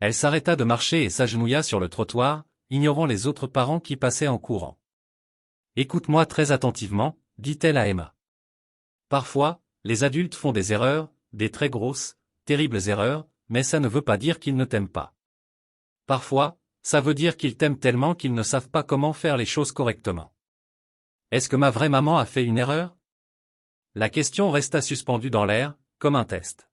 Elle s'arrêta de marcher et s'agenouilla sur le trottoir, ignorant les autres parents qui passaient en courant. « Écoute-moi très attentivement, » dit-elle à Emma. « Parfois, les adultes font des erreurs, des très grosses, terribles erreurs, mais ça ne veut pas dire qu'ils ne t'aiment pas. Parfois, ça veut dire qu'ils t'aiment tellement qu'ils ne savent pas comment faire les choses correctement. Est-ce que ma vraie maman a fait une erreur ? » La question resta suspendue dans l'air, comme un test.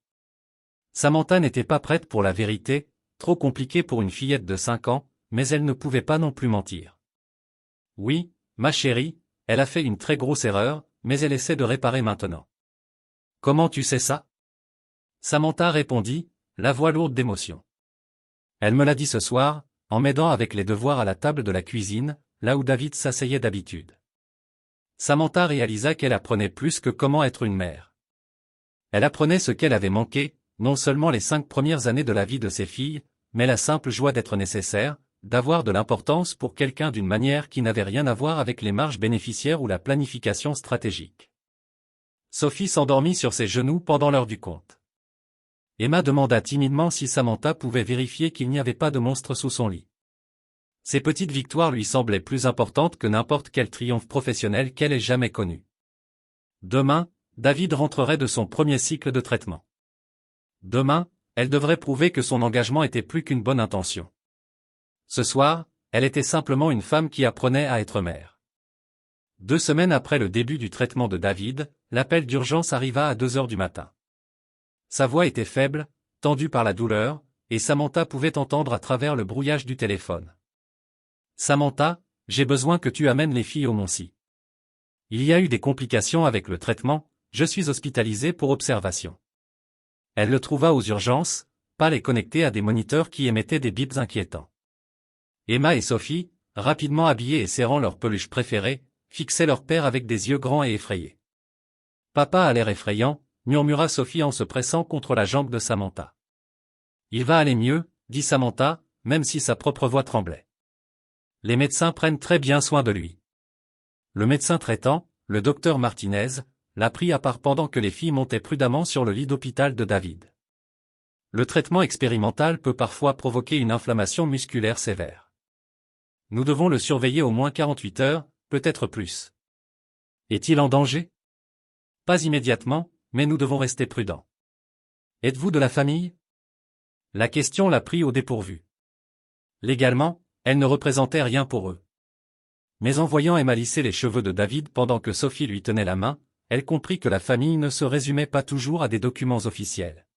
Samantha n'était pas prête pour la vérité, trop compliquée pour une fillette de 5 ans, mais elle ne pouvait pas non plus mentir. « Oui, ma chérie, elle a fait une très grosse erreur, mais elle essaie de réparer maintenant. »« Comment tu sais ça ? » Samantha répondit, la voix lourde d'émotion. « Elle me l'a dit ce soir, en m'aidant avec les devoirs à la table de la cuisine, là où David s'asseyait d'habitude. » Samantha réalisa qu'elle apprenait plus que comment être une mère. Elle apprenait ce qu'elle avait manqué, non seulement les 5 premières années de la vie de ses filles, mais la simple joie d'être nécessaire, d'avoir de l'importance pour quelqu'un d'une manière qui n'avait rien à voir avec les marges bénéficiaires ou la planification stratégique. Sophie s'endormit sur ses genoux pendant l'heure du conte. Emma demanda timidement si Samantha pouvait vérifier qu'il n'y avait pas de monstre sous son lit. Ces petites victoires lui semblaient plus importantes que n'importe quel triomphe professionnel qu'elle ait jamais connu. Demain, David rentrerait de son premier cycle de traitement. Demain, elle devrait prouver que son engagement était plus qu'une bonne intention. Ce soir, elle était simplement une femme qui apprenait à être mère. 2 semaines après le début du traitement de David, l'appel d'urgence arriva à 2 heures du matin. Sa voix était faible, tendue par la douleur, et Samantha pouvait entendre à travers le brouillage du téléphone. « Samantha, j'ai besoin que tu amènes les filles au Moncy. Il y a eu des complications avec le traitement, je suis hospitalisée pour observation. » Elle le trouva aux urgences, pas les connectés à des moniteurs qui émettaient des bips inquiétants. Emma et Sophie, rapidement habillées et serrant leur peluche préférée, fixaient leur père avec des yeux grands et effrayés. « Papa a l'air effrayant », murmura Sophie en se pressant contre la jambe de Samantha. « Il va aller mieux », dit Samantha, même si sa propre voix tremblait. « Les médecins prennent très bien soin de lui. » Le médecin traitant, le docteur Martinez, l'a pris à part pendant que les filles montaient prudemment sur le lit d'hôpital de David. Le traitement expérimental peut parfois provoquer une inflammation musculaire sévère. Nous devons le surveiller au moins 48 heures, peut-être plus. Est-il en danger? Pas immédiatement, mais nous devons rester prudents. Êtes-vous de la famille? La question l'a pris au dépourvu. Légalement, elle ne représentait rien pour eux. Mais en voyant Emma lisser les cheveux de David pendant que Sophie lui tenait la main, elle comprit que la famille ne se résumait pas toujours à des documents officiels.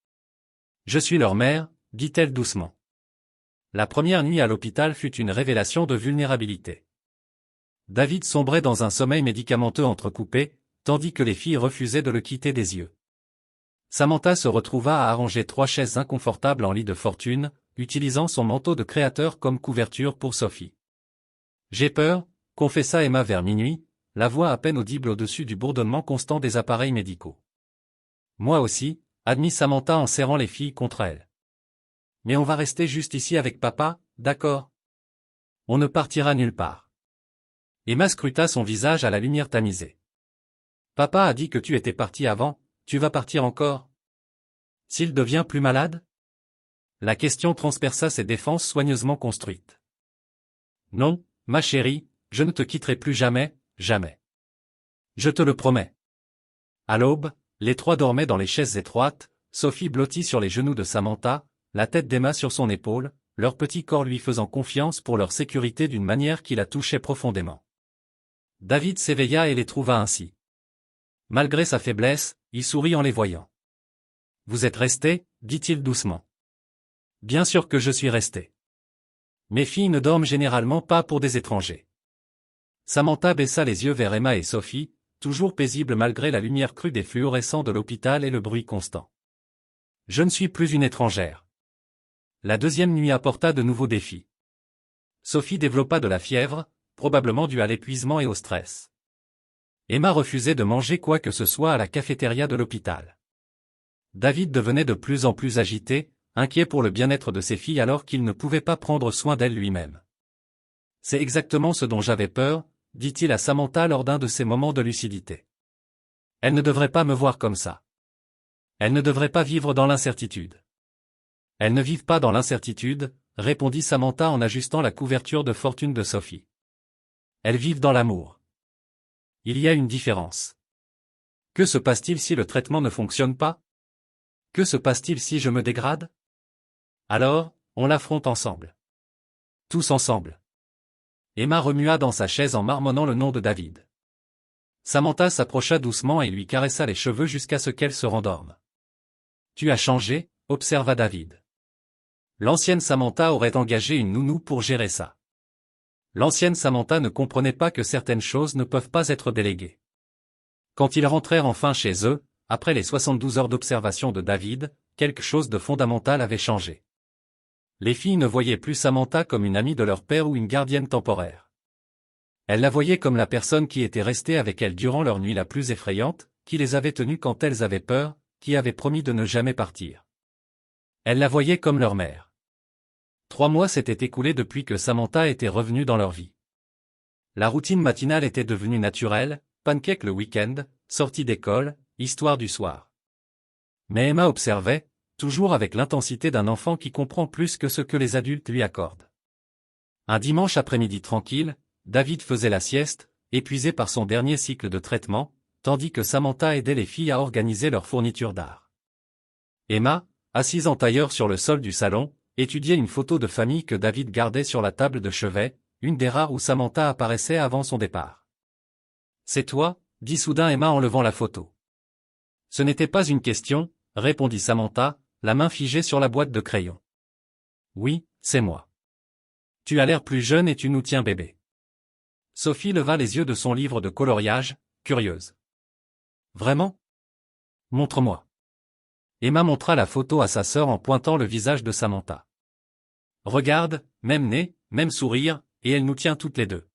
« Je suis leur mère », dit-elle doucement. La première nuit à l'hôpital fut une révélation de vulnérabilité. David sombrait dans un sommeil médicamenteux entrecoupé, tandis que les filles refusaient de le quitter des yeux. Samantha se retrouva à arranger 3 chaises inconfortables en lit de fortune, utilisant son manteau de créateur comme couverture pour Sophie. « J'ai peur », confessa Emma vers minuit, la voix à peine audible au-dessus du bourdonnement constant des appareils médicaux. « Moi aussi », admit Samantha en serrant les filles contre elle. « Mais on va rester juste ici avec papa, d'accord? On ne partira nulle part. » Emma scruta son visage à la lumière tamisée. « Papa a dit que tu étais parti avant, tu vas partir encore? S'il devient plus malade? » La question transperça ses défenses soigneusement construites. « Non, ma chérie, je ne te quitterai plus jamais, jamais. Je te le promets. » À l'aube, les trois dormaient dans les chaises étroites, Sophie blottie sur les genoux de Samantha, la tête d'Emma sur son épaule, leur petit corps lui faisant confiance pour leur sécurité d'une manière qui la touchait profondément. David s'éveilla et les trouva ainsi. Malgré sa faiblesse, il sourit en les voyant. « Vous êtes restés » dit-il doucement. « Bien sûr que je suis resté. Mes filles ne dorment généralement pas pour des étrangers. » Samantha baissa les yeux vers Emma et Sophie, toujours paisible malgré la lumière crue des fluorescents de l'hôpital et le bruit constant. « Je ne suis plus une étrangère. » La deuxième nuit apporta de nouveaux défis. Sophie développa de la fièvre, probablement due à l'épuisement et au stress. Emma refusait de manger quoi que ce soit à la cafétéria de l'hôpital. David devenait de plus en plus agité, inquiet pour le bien-être de ses filles alors qu'il ne pouvait pas prendre soin d'elles lui-même. « C'est exactement ce dont j'avais peur », dit-il à Samantha lors d'un de ces moments de lucidité. « Elle ne devrait pas me voir comme ça. Elle ne devrait pas vivre dans l'incertitude. » « Elles ne vivent pas dans l'incertitude, » répondit Samantha en ajustant la couverture de fortune de Sophie. « Elles vivent dans l'amour. Il y a une différence. Que se passe-t-il si le traitement ne fonctionne pas? Que se passe-t-il si je me dégrade? Alors, on l'affronte ensemble. Tous ensemble. » Emma remua dans sa chaise en marmonnant le nom de David. Samantha s'approcha doucement et lui caressa les cheveux jusqu'à ce qu'elle se rendorme. « Tu as changé » observa David. L'ancienne Samantha aurait engagé une nounou pour gérer ça. L'ancienne Samantha ne comprenait pas que certaines choses ne peuvent pas être déléguées. Quand ils rentrèrent enfin chez eux, après les 72 heures d'observation de David, quelque chose de fondamental avait changé. Les filles ne voyaient plus Samantha comme une amie de leur père ou une gardienne temporaire. Elles la voyaient comme la personne qui était restée avec elles durant leur nuit la plus effrayante, qui les avait tenues quand elles avaient peur, qui avait promis de ne jamais partir. Elles la voyaient comme leur mère. 3 mois s'étaient écoulés depuis que Samantha était revenue dans leur vie. La routine matinale était devenue naturelle, pancake le week-end, sortie d'école, histoire du soir. Mais Emma observait, toujours avec l'intensité d'un enfant qui comprend plus que ce que les adultes lui accordent. Un dimanche après-midi tranquille, David faisait la sieste, épuisé par son dernier cycle de traitement, tandis que Samantha aidait les filles à organiser leur fourniture d'art. Emma, assise en tailleur sur le sol du salon, étudiait une photo de famille que David gardait sur la table de chevet, une des rares où Samantha apparaissait avant son départ. « C'est toi » dit soudain Emma en levant la photo. « Ce n'était pas une question » répondit Samantha, la main figée sur la boîte de crayons. « Oui, c'est moi. Tu as l'air plus jeune et tu nous tiens bébé. » Sophie leva les yeux de son livre de coloriage, curieuse. « Vraiment? Montre-moi. » Emma montra la photo à sa sœur en pointant le visage de Samantha. « Regarde, même nez, même sourire, et elle nous tient toutes les deux. »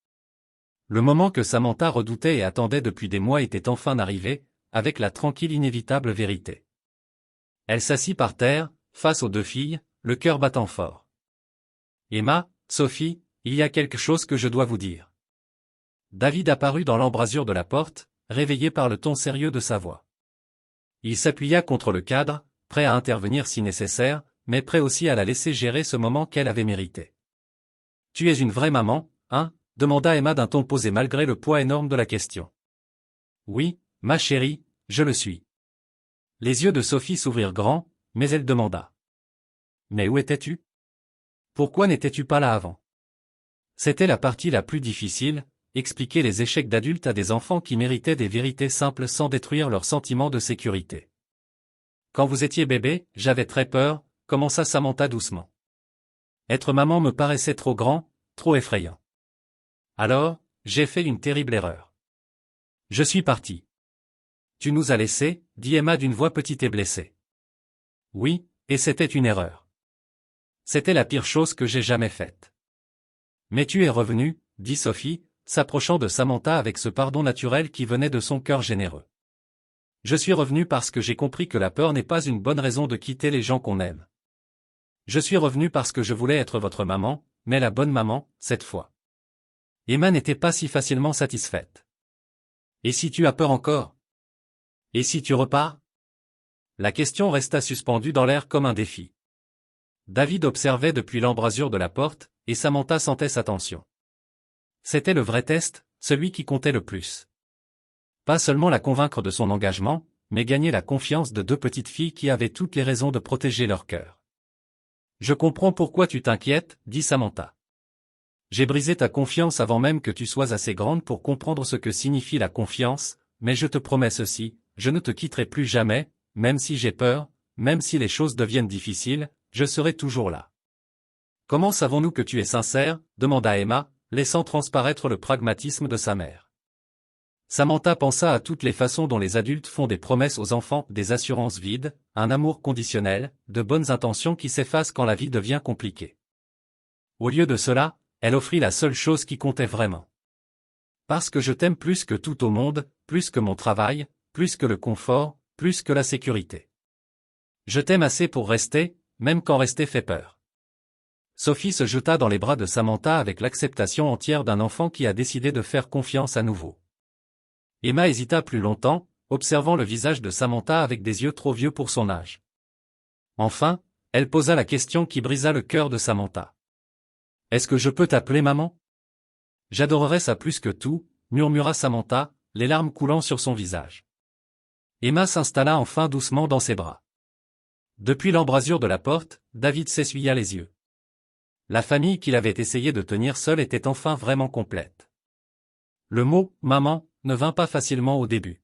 Le moment que Samantha redoutait et attendait depuis des mois était enfin arrivé, avec la tranquille inévitable vérité. Elle s'assit par terre, face aux 2 filles, le cœur battant fort. « Emma, Sophie, il y a quelque chose que je dois vous dire. » David apparut dans l'embrasure de la porte, réveillé par le ton sérieux de sa voix. Il s'appuya contre le cadre, prêt à intervenir si nécessaire, mais prêt aussi à la laisser gérer ce moment qu'elle avait mérité. « Tu es une vraie maman, hein ?» demanda Emma d'un ton posé malgré le poids énorme de la question. « Oui, ma chérie, je le suis. » Les yeux de Sophie s'ouvrirent grands, mais elle demanda. « Mais où étais-tu? Pourquoi n'étais-tu pas là avant ?» C'était la partie la plus difficile, expliquer les échecs d'adultes à des enfants qui méritaient des vérités simples sans détruire leur sentiment de sécurité. « Quand vous étiez bébé, j'avais très peur, » commença Samantha doucement. Être maman me paraissait trop grand, trop effrayant. Alors, j'ai fait une terrible erreur. Je suis partie. Tu nous as laissés, dit Emma d'une voix petite et blessée. Oui, et c'était une erreur. C'était la pire chose que j'ai jamais faite. Mais tu es revenue, dit Sophie, s'approchant de Samantha avec ce pardon naturel qui venait de son cœur généreux. Je suis revenue parce que j'ai compris que la peur n'est pas une bonne raison de quitter les gens qu'on aime. Je suis revenue parce que je voulais être votre maman, mais la bonne maman, cette fois. Emma n'était pas si facilement satisfaite. Et si tu as peur encore? Et si tu repars? La question resta suspendue dans l'air comme un défi. David observait depuis l'embrasure de la porte, et Samantha sentait sa tension. C'était le vrai test, celui qui comptait le plus. Pas seulement la convaincre de son engagement, mais gagner la confiance de deux petites filles qui avaient toutes les raisons de protéger leur cœur. « Je comprends pourquoi tu t'inquiètes, » dit Samantha. « J'ai brisé ta confiance avant même que tu sois assez grande pour comprendre ce que signifie la confiance, mais je te promets ceci, je ne te quitterai plus jamais, même si j'ai peur, même si les choses deviennent difficiles, je serai toujours là. » « Comment savons-nous que tu es sincère ?» demanda Emma, laissant transparaître le pragmatisme de sa mère. Samantha pensa à toutes les façons dont les adultes font des promesses aux enfants, des assurances vides, un amour conditionnel, de bonnes intentions qui s'effacent quand la vie devient compliquée. Au lieu de cela, elle offrit la seule chose qui comptait vraiment. « Parce que je t'aime plus que tout au monde, plus que mon travail, plus que le confort, plus que la sécurité. Je t'aime assez pour rester, même quand rester fait peur. » Sophie se jeta dans les bras de Samantha avec l'acceptation entière d'un enfant qui a décidé de faire confiance à nouveau. Emma hésita plus longtemps, observant le visage de Samantha avec des yeux trop vieux pour son âge. Enfin, elle posa la question qui brisa le cœur de Samantha. « Est-ce que je peux t'appeler maman? »« J'adorerais ça plus que tout, » murmura Samantha, les larmes coulant sur son visage. Emma s'installa enfin doucement dans ses bras. Depuis l'embrasure de la porte, David s'essuya les yeux. La famille qu'il avait essayé de tenir seule était enfin vraiment complète. Le mot « maman » ne vint pas facilement au début.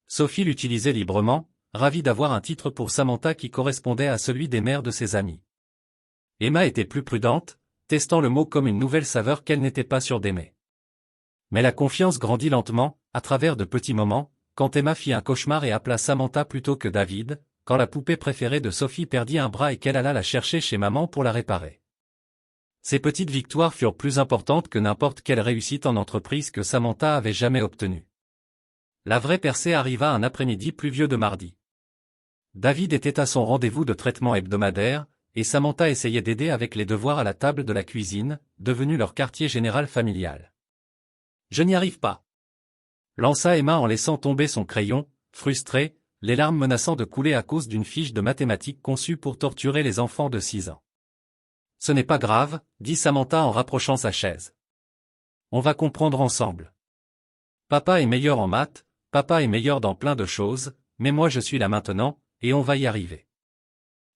Sophie l'utilisait librement, ravie d'avoir un titre pour Samantha qui correspondait à celui des mères de ses amis. Emma était plus prudente, testant le mot comme une nouvelle saveur qu'elle n'était pas sûre d'aimer. Mais la confiance grandit lentement, à travers de petits moments, quand Emma fit un cauchemar et appela Samantha plutôt que David, quand la poupée préférée de Sophie perdit un bras et qu'elle alla la chercher chez maman pour la réparer. Ces petites victoires furent plus importantes que n'importe quelle réussite en entreprise que Samantha avait jamais obtenue. La vraie percée arriva un après-midi pluvieux de mardi. David était à son rendez-vous de traitement hebdomadaire, et Samantha essayait d'aider avec les devoirs à la table de la cuisine, devenu leur quartier général familial. « Je n'y arrive pas !» lança Emma en laissant tomber son crayon, frustrée, les larmes menaçant de couler à cause d'une fiche de mathématiques conçue pour torturer les enfants de 6 ans. « Ce n'est pas grave, » dit Samantha en rapprochant sa chaise. « On va comprendre ensemble. Papa est meilleur en maths, papa est meilleur dans plein de choses, mais moi je suis là maintenant, et on va y arriver. »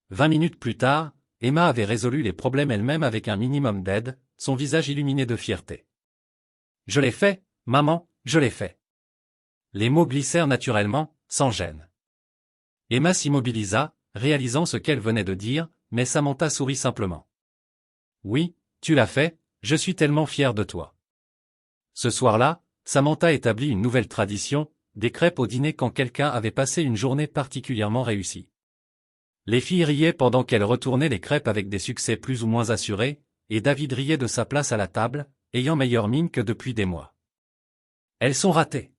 20 minutes plus tard, Emma avait résolu les problèmes elle-même avec un minimum d'aide, son visage illuminé de fierté. « Je l'ai fait, maman, je l'ai fait. » Les mots glissèrent naturellement, sans gêne. Emma s'immobilisa, réalisant ce qu'elle venait de dire, mais Samantha sourit simplement. « Oui, tu l'as fait, je suis tellement fière de toi. » Ce soir-là, Samantha établit une nouvelle tradition, des crêpes au dîner quand quelqu'un avait passé une journée particulièrement réussie. Les filles riaient pendant qu'elle retournait les crêpes avec des succès plus ou moins assurés, et David riait de sa place à la table, ayant meilleure mine que depuis des mois. « Elles sont ratées !»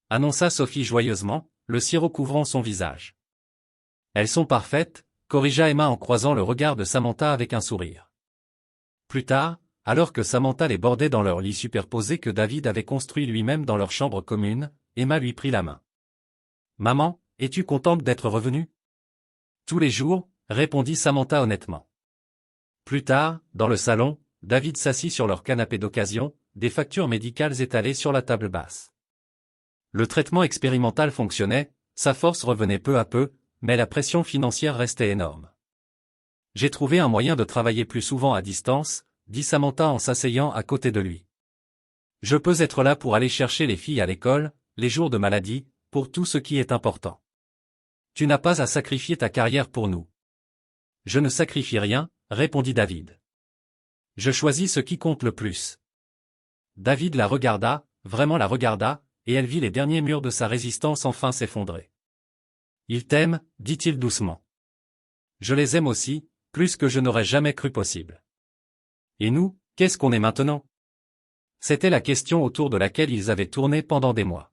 annonça Sophie joyeusement, le sirop couvrant son visage. « Elles sont parfaites !» corrigea Emma en croisant le regard de Samantha avec un sourire. Plus tard, alors que Samantha les bordait dans leur lit superposé que David avait construit lui-même dans leur chambre commune, Emma lui prit la main. « Maman, es-tu contente d'être revenue ? » « Tous les jours, » répondit Samantha honnêtement. Plus tard, dans le salon, David s'assit sur leur canapé d'occasion, des factures médicales étalées sur la table basse. Le traitement expérimental fonctionnait, sa force revenait peu à peu, mais la pression financière restait énorme. J'ai trouvé un moyen de travailler plus souvent à distance, dit Samantha en s'asseyant à côté de lui. Je peux être là pour aller chercher les filles à l'école, les jours de maladie, pour tout ce qui est important. Tu n'as pas à sacrifier ta carrière pour nous. Je ne sacrifie rien, répondit David. Je choisis ce qui compte le plus. David la regarda, vraiment la regarda, et elle vit les derniers murs de sa résistance enfin s'effondrer. Ils t'aiment, dit-il doucement. Je les aime aussi, plus que je n'aurais jamais cru possible. Et nous, qu'est-ce qu'on est maintenant? C'était la question autour de laquelle ils avaient tourné pendant des mois.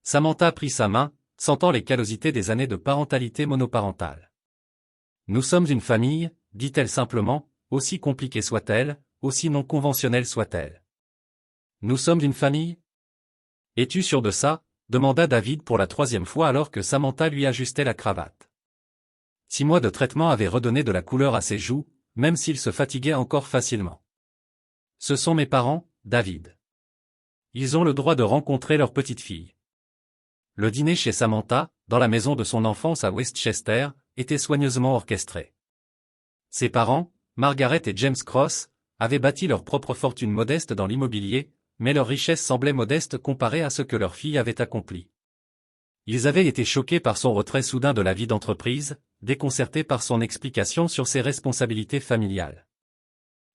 Samantha prit sa main, sentant les callosités des années de parentalité monoparentale. Nous sommes une famille, dit-elle simplement, aussi compliquée soit-elle, aussi non conventionnelle soit-elle. Nous sommes une famille? Es-tu sûr de ça? Demanda David pour la 3e fois alors que Samantha lui ajustait la cravate. 6 mois de traitement avaient redonné de la couleur à ses joues, même s'il se fatiguait encore facilement. Ce sont mes parents, David. Ils ont le droit de rencontrer leur petite fille. Le dîner chez Samantha, dans la maison de son enfance à Westchester, était soigneusement orchestré. Ses parents, Margaret et James Cross, avaient bâti leur propre fortune modeste dans l'immobilier, mais leur richesse semblait modeste comparée à ce que leur fille avait accompli. Ils avaient été choqués par son retrait soudain de la vie d'entreprise, déconcertés par son explication sur ses responsabilités familiales.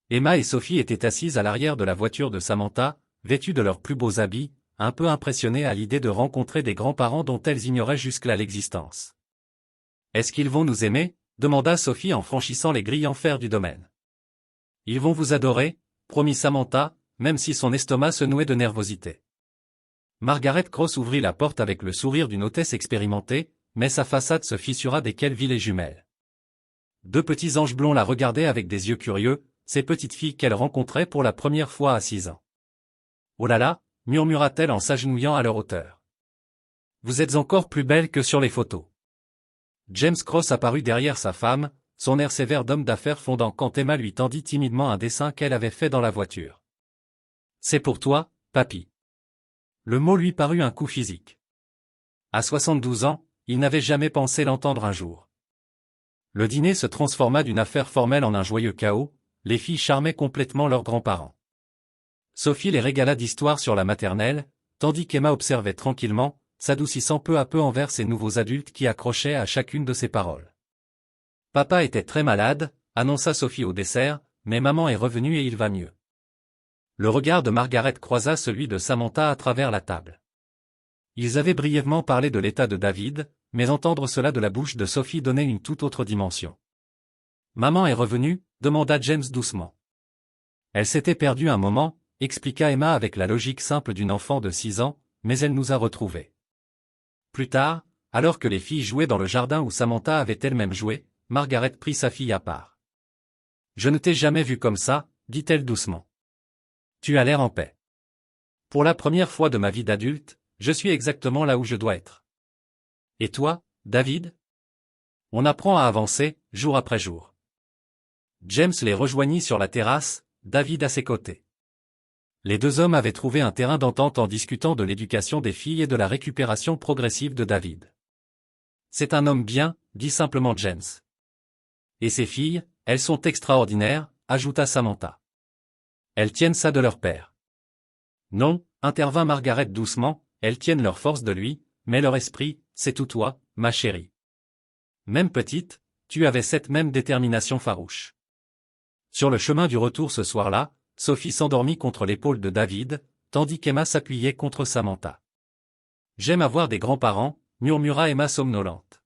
Emma et Sophie étaient assises à l'arrière de la voiture de Samantha, vêtues de leurs plus beaux habits, un peu impressionnées à l'idée de rencontrer des grands-parents dont elles ignoraient jusque-là l'existence. « Est-ce qu'ils vont nous aimer ?» demanda Sophie en franchissant les grilles en fer du domaine. « Ils vont vous adorer », promit Samantha, même si son estomac se nouait de nervosité. Margaret Cross ouvrit la porte avec le sourire d'une hôtesse expérimentée, mais sa façade se fissura dès qu'elle vit les jumelles. 2 petits anges blonds la regardaient avec des yeux curieux, ces petites filles qu'elle rencontrait pour la première fois à 6 ans. « Oh là là !» murmura-t-elle en s'agenouillant à leur hauteur. « Vous êtes encore plus belle que sur les photos. » James Cross apparut derrière sa femme, son air sévère d'homme d'affaires fondant quand Emma lui tendit timidement un dessin qu'elle avait fait dans la voiture. « C'est pour toi, papy. » Le mot lui parut un coup physique. À 72 ans, il n'avait jamais pensé l'entendre un jour. Le dîner se transforma d'une affaire formelle en un joyeux chaos, les filles charmaient complètement leurs grands-parents. Sophie les régala d'histoires sur la maternelle, tandis qu'Emma observait tranquillement, s'adoucissant peu à peu envers ces nouveaux adultes qui accrochaient à chacune de ses paroles. « Papa était très malade », annonça Sophie au dessert, « mais maman est revenue et il va mieux. » Le regard de Margaret croisa celui de Samantha à travers la table. Ils avaient brièvement parlé de l'état de David, mais entendre cela de la bouche de Sophie donnait une toute autre dimension. « Maman est revenue ?» demanda James doucement. Elle s'était perdue un moment, expliqua Emma avec la logique simple d'une enfant de 6 ans, mais elle nous a retrouvés. Plus tard, alors que les filles jouaient dans le jardin où Samantha avait elle-même joué, Margaret prit sa fille à part. « Je ne t'ai jamais vue comme ça, dit-elle doucement. Tu as l'air en paix. Pour la première fois de ma vie d'adulte, je suis exactement là où je dois être. Et toi, David? » On apprend à avancer, jour après jour. James les rejoignit sur la terrasse, David à ses côtés. Les 2 hommes avaient trouvé un terrain d'entente en discutant de l'éducation des filles et de la récupération progressive de David. « C'est un homme bien, » dit simplement James. « Et ses filles, elles sont extraordinaires, » ajouta Samantha. « Elles tiennent ça de leur père. »« Non, » intervint Margaret doucement, « elles tiennent leur force de lui, mais leur esprit, c'est tout toi, ma chérie. Même petite, tu avais cette même détermination farouche. » Sur le chemin du retour ce soir-là, Sophie s'endormit contre l'épaule de David, tandis qu'Emma s'appuyait contre Samantha. « J'aime avoir des grands-parents, » murmura Emma somnolente.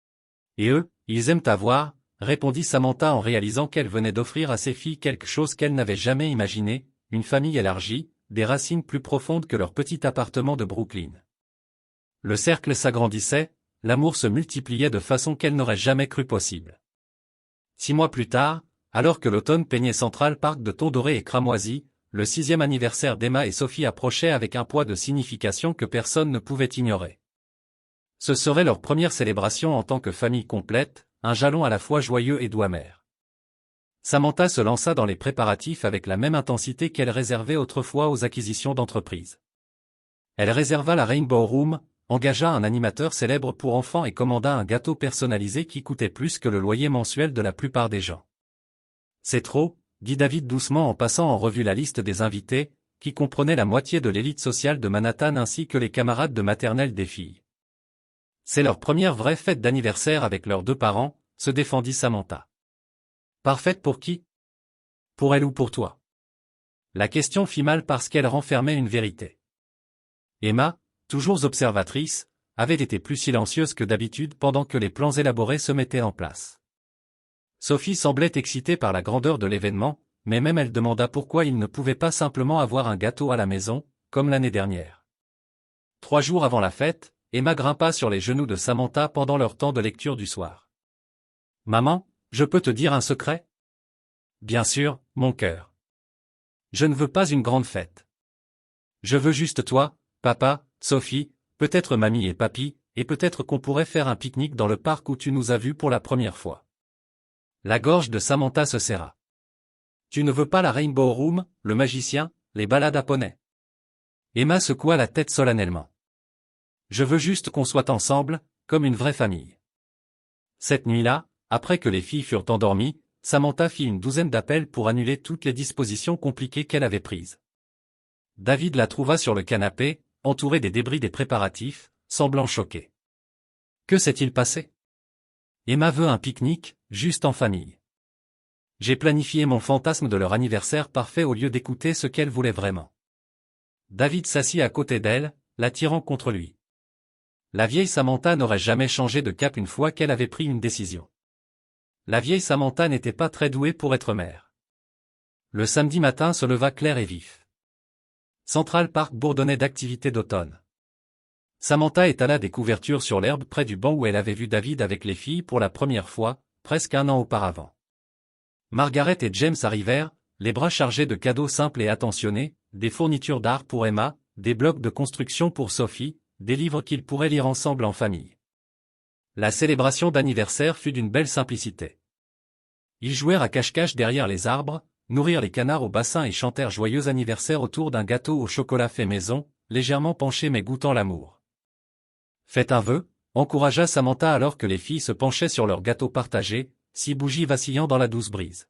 « Et eux, ils aiment t'avoir, » répondit Samantha en réalisant qu'elle venait d'offrir à ses filles quelque chose qu'elle n'avait jamais imaginé, une famille élargie, des racines plus profondes que leur petit appartement de Brooklyn. Le cercle s'agrandissait, l'amour se multipliait de façon qu'elle n'aurait jamais cru possible. 6 mois plus tard, alors que l'automne peignait Central Park de tons dorés et cramoisis, le 6e anniversaire d'Emma et Sophie approchait avec un poids de signification que personne ne pouvait ignorer. Ce serait leur première célébration en tant que famille complète, un jalon à la fois joyeux et doux amer. Samantha se lança dans les préparatifs avec la même intensité qu'elle réservait autrefois aux acquisitions d'entreprises. Elle réserva la Rainbow Room, engagea un animateur célèbre pour enfants et commanda un gâteau personnalisé qui coûtait plus que le loyer mensuel de la plupart des gens. C'est trop, dit David doucement en passant en revue la liste des invités, qui comprenait la moitié de l'élite sociale de Manhattan ainsi que les camarades de maternelle des filles. C'est leur première vraie fête d'anniversaire avec leurs deux parents, se défendit Samantha. Parfaite pour qui? Pour elle ou pour toi? La question fit mal parce qu'elle renfermait une vérité. Emma, toujours observatrice, avait été plus silencieuse que d'habitude pendant que les plans élaborés se mettaient en place. Sophie semblait excitée par la grandeur de l'événement, mais même elle demanda pourquoi il ne pouvait pas simplement avoir un gâteau à la maison, comme l'année dernière. 3 jours avant la fête, Emma grimpa sur les genoux de Samantha pendant leur temps de lecture du soir. « Maman, je peux te dire un secret? » « Bien sûr, mon cœur. Je ne veux pas une grande fête. Je veux juste toi, papa, Sophie, peut-être mamie et papy, et peut-être qu'on pourrait faire un pique-nique dans le parc où tu nous as vus pour la première fois. » La gorge de Samantha se serra. « Tu ne veux pas la Rainbow Room, le magicien, les balades à poney? » Emma secoua la tête solennellement. « Je veux juste qu'on soit ensemble, comme une vraie famille. » Cette nuit-là, après que les filles furent endormies, Samantha fit une douzaine d'appels pour annuler toutes les dispositions compliquées qu'elle avait prises. David la trouva sur le canapé, entouré des débris des préparatifs, semblant choqué. Que s'est-il passé? Emma veut un pique-nique, juste en famille. J'ai planifié mon fantasme de leur anniversaire parfait au lieu d'écouter ce qu'elle voulait vraiment. David s'assit à côté d'elle, l'attirant contre lui. La vieille Samantha n'aurait jamais changé de cap une fois qu'elle avait pris une décision. La vieille Samantha n'était pas très douée pour être mère. Le samedi matin se leva clair et vif. Central Park bourdonnait d'activités d'automne. Samantha étala des couvertures sur l'herbe près du banc où elle avait vu David avec les filles pour la première fois, presque un an auparavant. Margaret et James arrivèrent, les bras chargés de cadeaux simples et attentionnés, des fournitures d'art pour Emma, des blocs de construction pour Sophie, des livres qu'ils pourraient lire ensemble en famille. La célébration d'anniversaire fut d'une belle simplicité. Ils jouèrent à cache-cache derrière les arbres, nourrirent les canards au bassin et chantèrent joyeux anniversaire autour d'un gâteau au chocolat fait maison, légèrement penché mais goûtant l'amour. Faites un vœu, encouragea Samantha alors que les filles se penchaient sur leur gâteau partagé, 6 bougies vacillant dans la douce brise.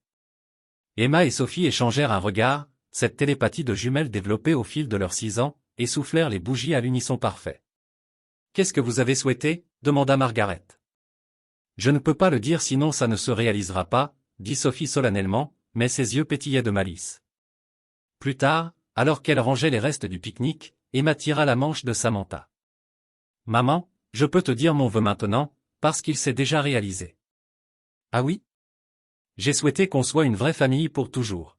Emma et Sophie échangèrent un regard, cette télépathie de jumelles développée au fil de leurs 6 ans, et soufflèrent les bougies à l'unisson parfait. « Qu'est-ce que vous avez souhaité ?» demanda Margaret. « Je ne peux pas le dire sinon ça ne se réalisera pas, » dit Sophie solennellement, mais ses yeux pétillaient de malice. Plus tard, alors qu'elle rangeait les restes du pique-nique, Emma tira la manche de Samantha. « Maman, je peux te dire mon vœu maintenant, parce qu'il s'est déjà réalisé. » « Ah oui? J'ai souhaité qu'on soit une vraie famille pour toujours. »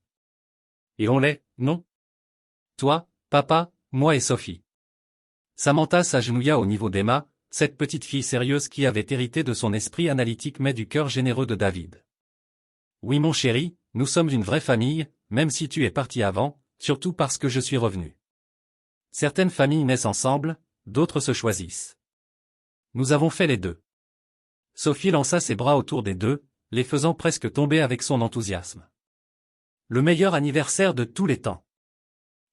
« Et on l'est, non? Toi, papa, moi et Sophie. » Samantha s'agenouilla au niveau d'Emma, cette petite fille sérieuse qui avait hérité de son esprit analytique mais du cœur généreux de David. « Oui mon chéri, nous sommes une vraie famille, même si tu es parti avant, surtout parce que je suis revenu. Certaines familles naissent ensemble, d'autres se choisissent. Nous avons fait les deux. » Sophie lança ses bras autour des deux, les faisant presque tomber avec son enthousiasme. Le meilleur anniversaire de tous les temps.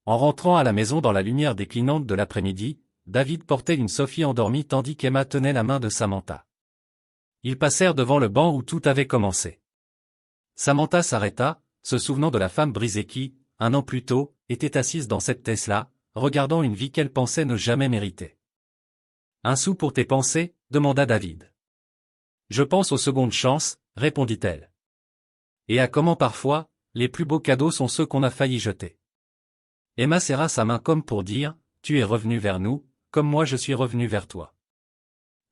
En rentrant à la maison dans la lumière déclinante de l'après-midi, David portait une Sophie endormie tandis qu'Emma tenait la main de Samantha. Ils passèrent devant le banc où tout avait commencé. Samantha s'arrêta, se souvenant de la femme brisée qui, un an plus tôt, était assise dans cette Tesla, regardant une vie qu'elle pensait ne jamais mériter. « Un sou pour tes pensées ?» demanda David. « Je pense aux secondes chances », répondit-elle. « Et à comment parfois, les plus beaux cadeaux sont ceux qu'on a failli jeter. » Emma serra sa main comme pour dire, « Tu es revenu vers nous, comme moi je suis revenu vers toi. »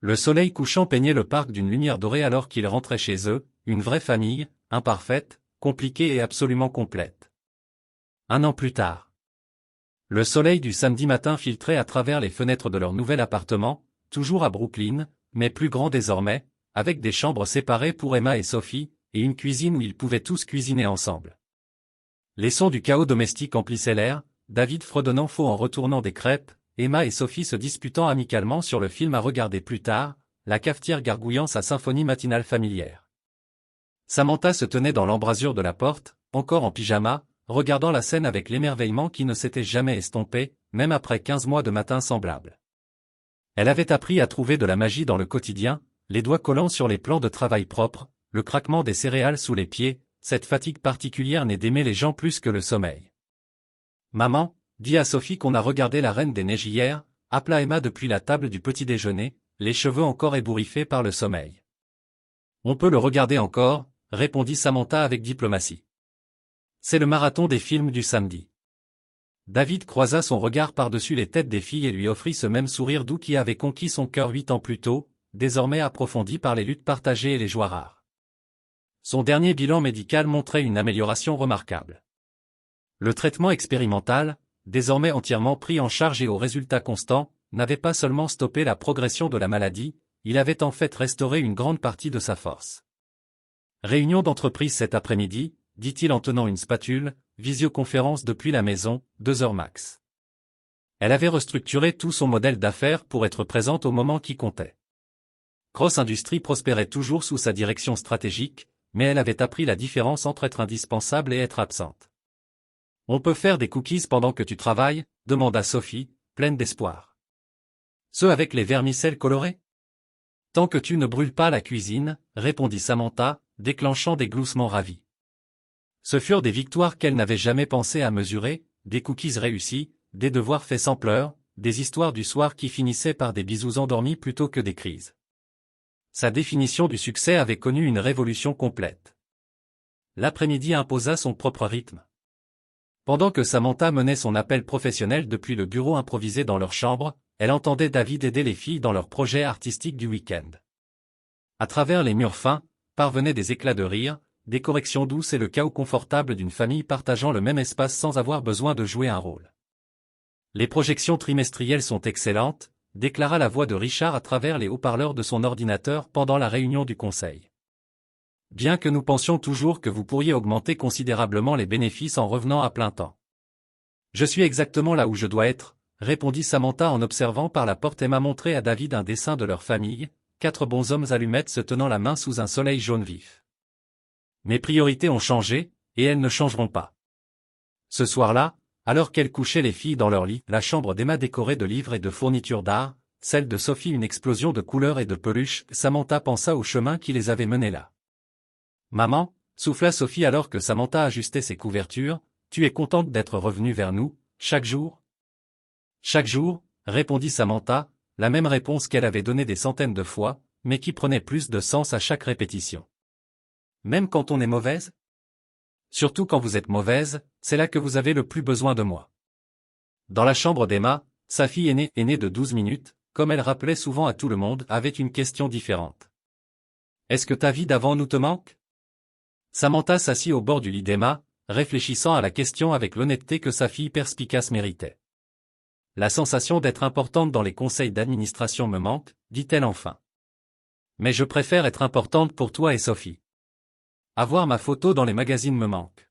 Le soleil couchant peignait le parc d'une lumière dorée alors qu'ils rentraient chez eux, une vraie famille, imparfaite, compliquée et absolument complète. Un an plus tard. Le soleil du samedi matin filtrait à travers les fenêtres de leur nouvel appartement, toujours à Brooklyn, mais plus grand désormais, avec des chambres séparées pour Emma et Sophie, et une cuisine où ils pouvaient tous cuisiner ensemble. Les sons du chaos domestique emplissaient l'air, David fredonnant faux en retournant des crêpes, Emma et Sophie se disputant amicalement sur le film à regarder plus tard, la cafetière gargouillant sa symphonie matinale familière. Samantha se tenait dans l'embrasure de la porte, encore en pyjama, regardant la scène avec l'émerveillement qui ne s'était jamais estompé, même après 15 mois de matins semblables. Elle avait appris à trouver de la magie dans le quotidien, les doigts collants sur les plans de travail propres, le craquement des céréales sous les pieds, cette fatigue particulière n'est d'aimer les gens plus que le sommeil. Maman, dis à Sophie qu'on a regardé La Reine des Neiges hier, appela Emma depuis la table du petit déjeuner, les cheveux encore ébouriffés par le sommeil. On peut le regarder encore, répondit Samantha avec diplomatie. C'est le marathon des films du samedi. David croisa son regard par-dessus les têtes des filles et lui offrit ce même sourire doux qui avait conquis son cœur 8 ans plus tôt, désormais approfondi par les luttes partagées et les joies rares. Son dernier bilan médical montrait une amélioration remarquable. Le traitement expérimental, désormais entièrement pris en charge et aux résultats constants, n'avait pas seulement stoppé la progression de la maladie, il avait en fait restauré une grande partie de sa force. Réunion d'entreprise cet après-midi, dit-il en tenant une spatule, visioconférence depuis la maison, 2 heures max. Elle avait restructuré tout son modèle d'affaires pour être présente au moment qui comptait. Cross Industries prospérait toujours sous sa direction stratégique, mais elle avait appris la différence entre être indispensable et être absente. On peut faire des cookies pendant que tu travailles, demanda Sophie, pleine d'espoir. Ceux avec les vermicelles colorées? Tant que tu ne brûles pas la cuisine, répondit Samantha, déclenchant des gloussements ravis. Ce furent des victoires qu'elle n'avait jamais pensé à mesurer, des cookies réussis, des devoirs faits sans pleurs, des histoires du soir qui finissaient par des bisous endormis plutôt que des crises. Sa définition du succès avait connu une révolution complète. L'après-midi imposa son propre rythme. Pendant que Samantha menait son appel professionnel depuis le bureau improvisé dans leur chambre, elle entendait David aider les filles dans leurs projets artistiques du week-end. À travers les murs fins, parvenaient des éclats de rire, des corrections douces et le chaos confortable d'une famille partageant le même espace sans avoir besoin de jouer un rôle. Les projections trimestrielles sont excellentes, déclara la voix de Richard à travers les haut-parleurs de son ordinateur pendant la réunion du conseil. Bien que nous pensions toujours que vous pourriez augmenter considérablement les bénéfices en revenant à plein temps. Je suis exactement là où je dois être, répondit Samantha en observant par la porte. Emma montrait à David un dessin de leur famille, 4 bonshommes allumettes se tenant la main sous un soleil jaune vif. Mes priorités ont changé, et elles ne changeront pas. Ce soir-là, alors qu'elles couchaient les filles dans leur lit, la chambre d'Emma décorée de livres et de fournitures d'art, celle de Sophie une explosion de couleurs et de peluches, Samantha pensa au chemin qui les avait menées là. Maman, souffla Sophie alors que Samantha ajustait ses couvertures, tu es contente d'être revenue vers nous, chaque jour? Chaque jour, répondit Samantha, la même réponse qu'elle avait donnée des centaines de fois, mais qui prenait plus de sens à chaque répétition. Même quand on est mauvaise? Surtout quand vous êtes mauvaise, c'est là que vous avez le plus besoin de moi. Dans la chambre d'Emma, sa fille aînée de 12 minutes, comme elle rappelait souvent à tout le monde, avait une question différente. Est-ce que ta vie d'avant nous te manque? Samantha s'assit au bord du lit d'Emma, réfléchissant à la question avec l'honnêteté que sa fille perspicace méritait. La sensation d'être importante dans les conseils d'administration me manque, dit-elle enfin. Mais je préfère être importante pour toi et Sophie. Avoir ma photo dans les magazines me manque.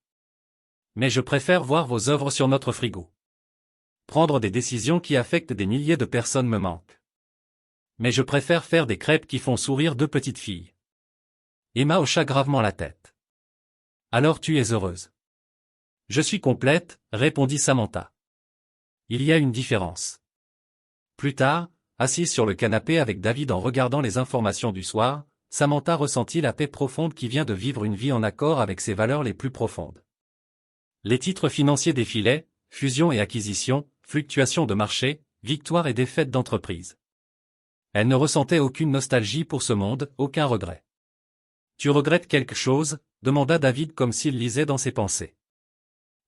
Mais je préfère voir vos œuvres sur notre frigo. Prendre des décisions qui affectent des milliers de personnes me manque. Mais je préfère faire des crêpes qui font sourire 2 petites filles. Emma hocha gravement la tête. Alors tu es heureuse. Je suis complète, répondit Samantha. Il y a une différence. Plus tard, assise sur le canapé avec David en regardant les informations du soir, Samantha ressentit la paix profonde qui vient de vivre une vie en accord avec ses valeurs les plus profondes. Les titres financiers défilaient, fusion et acquisition, fluctuations de marché, victoires et défaites d'entreprise. Elle ne ressentait aucune nostalgie pour ce monde, aucun regret. Tu regrettes quelque chose? Demanda David comme s'il lisait dans ses pensées.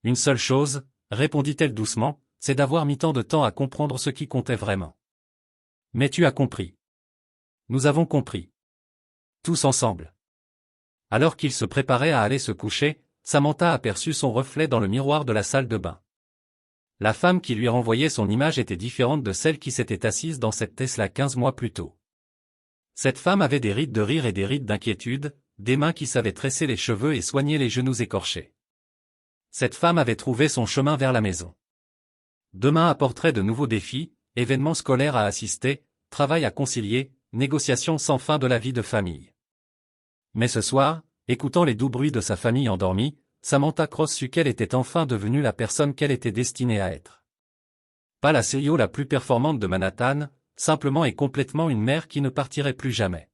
Une seule chose, répondit-elle doucement, c'est d'avoir mis tant de temps à comprendre ce qui comptait vraiment. Mais tu as compris. Nous avons compris. Tous ensemble. Alors qu'il se préparait à aller se coucher, Samantha aperçut son reflet dans le miroir de la salle de bain. La femme qui lui renvoyait son image était différente de celle qui s'était assise dans cette Tesla 15 mois plus tôt. Cette femme avait des rides de rire et des rides d'inquiétude, des mains qui savaient tresser les cheveux et soigner les genoux écorchés. Cette femme avait trouvé son chemin vers la maison. Demain apporterait de nouveaux défis, événements scolaires à assister, travail à concilier, négociations sans fin de la vie de famille. Mais ce soir, écoutant les doux bruits de sa famille endormie, Samantha Cross sut qu'elle était enfin devenue la personne qu'elle était destinée à être. Pas la CEO la plus performante de Manhattan, simplement et complètement une mère qui ne partirait plus jamais.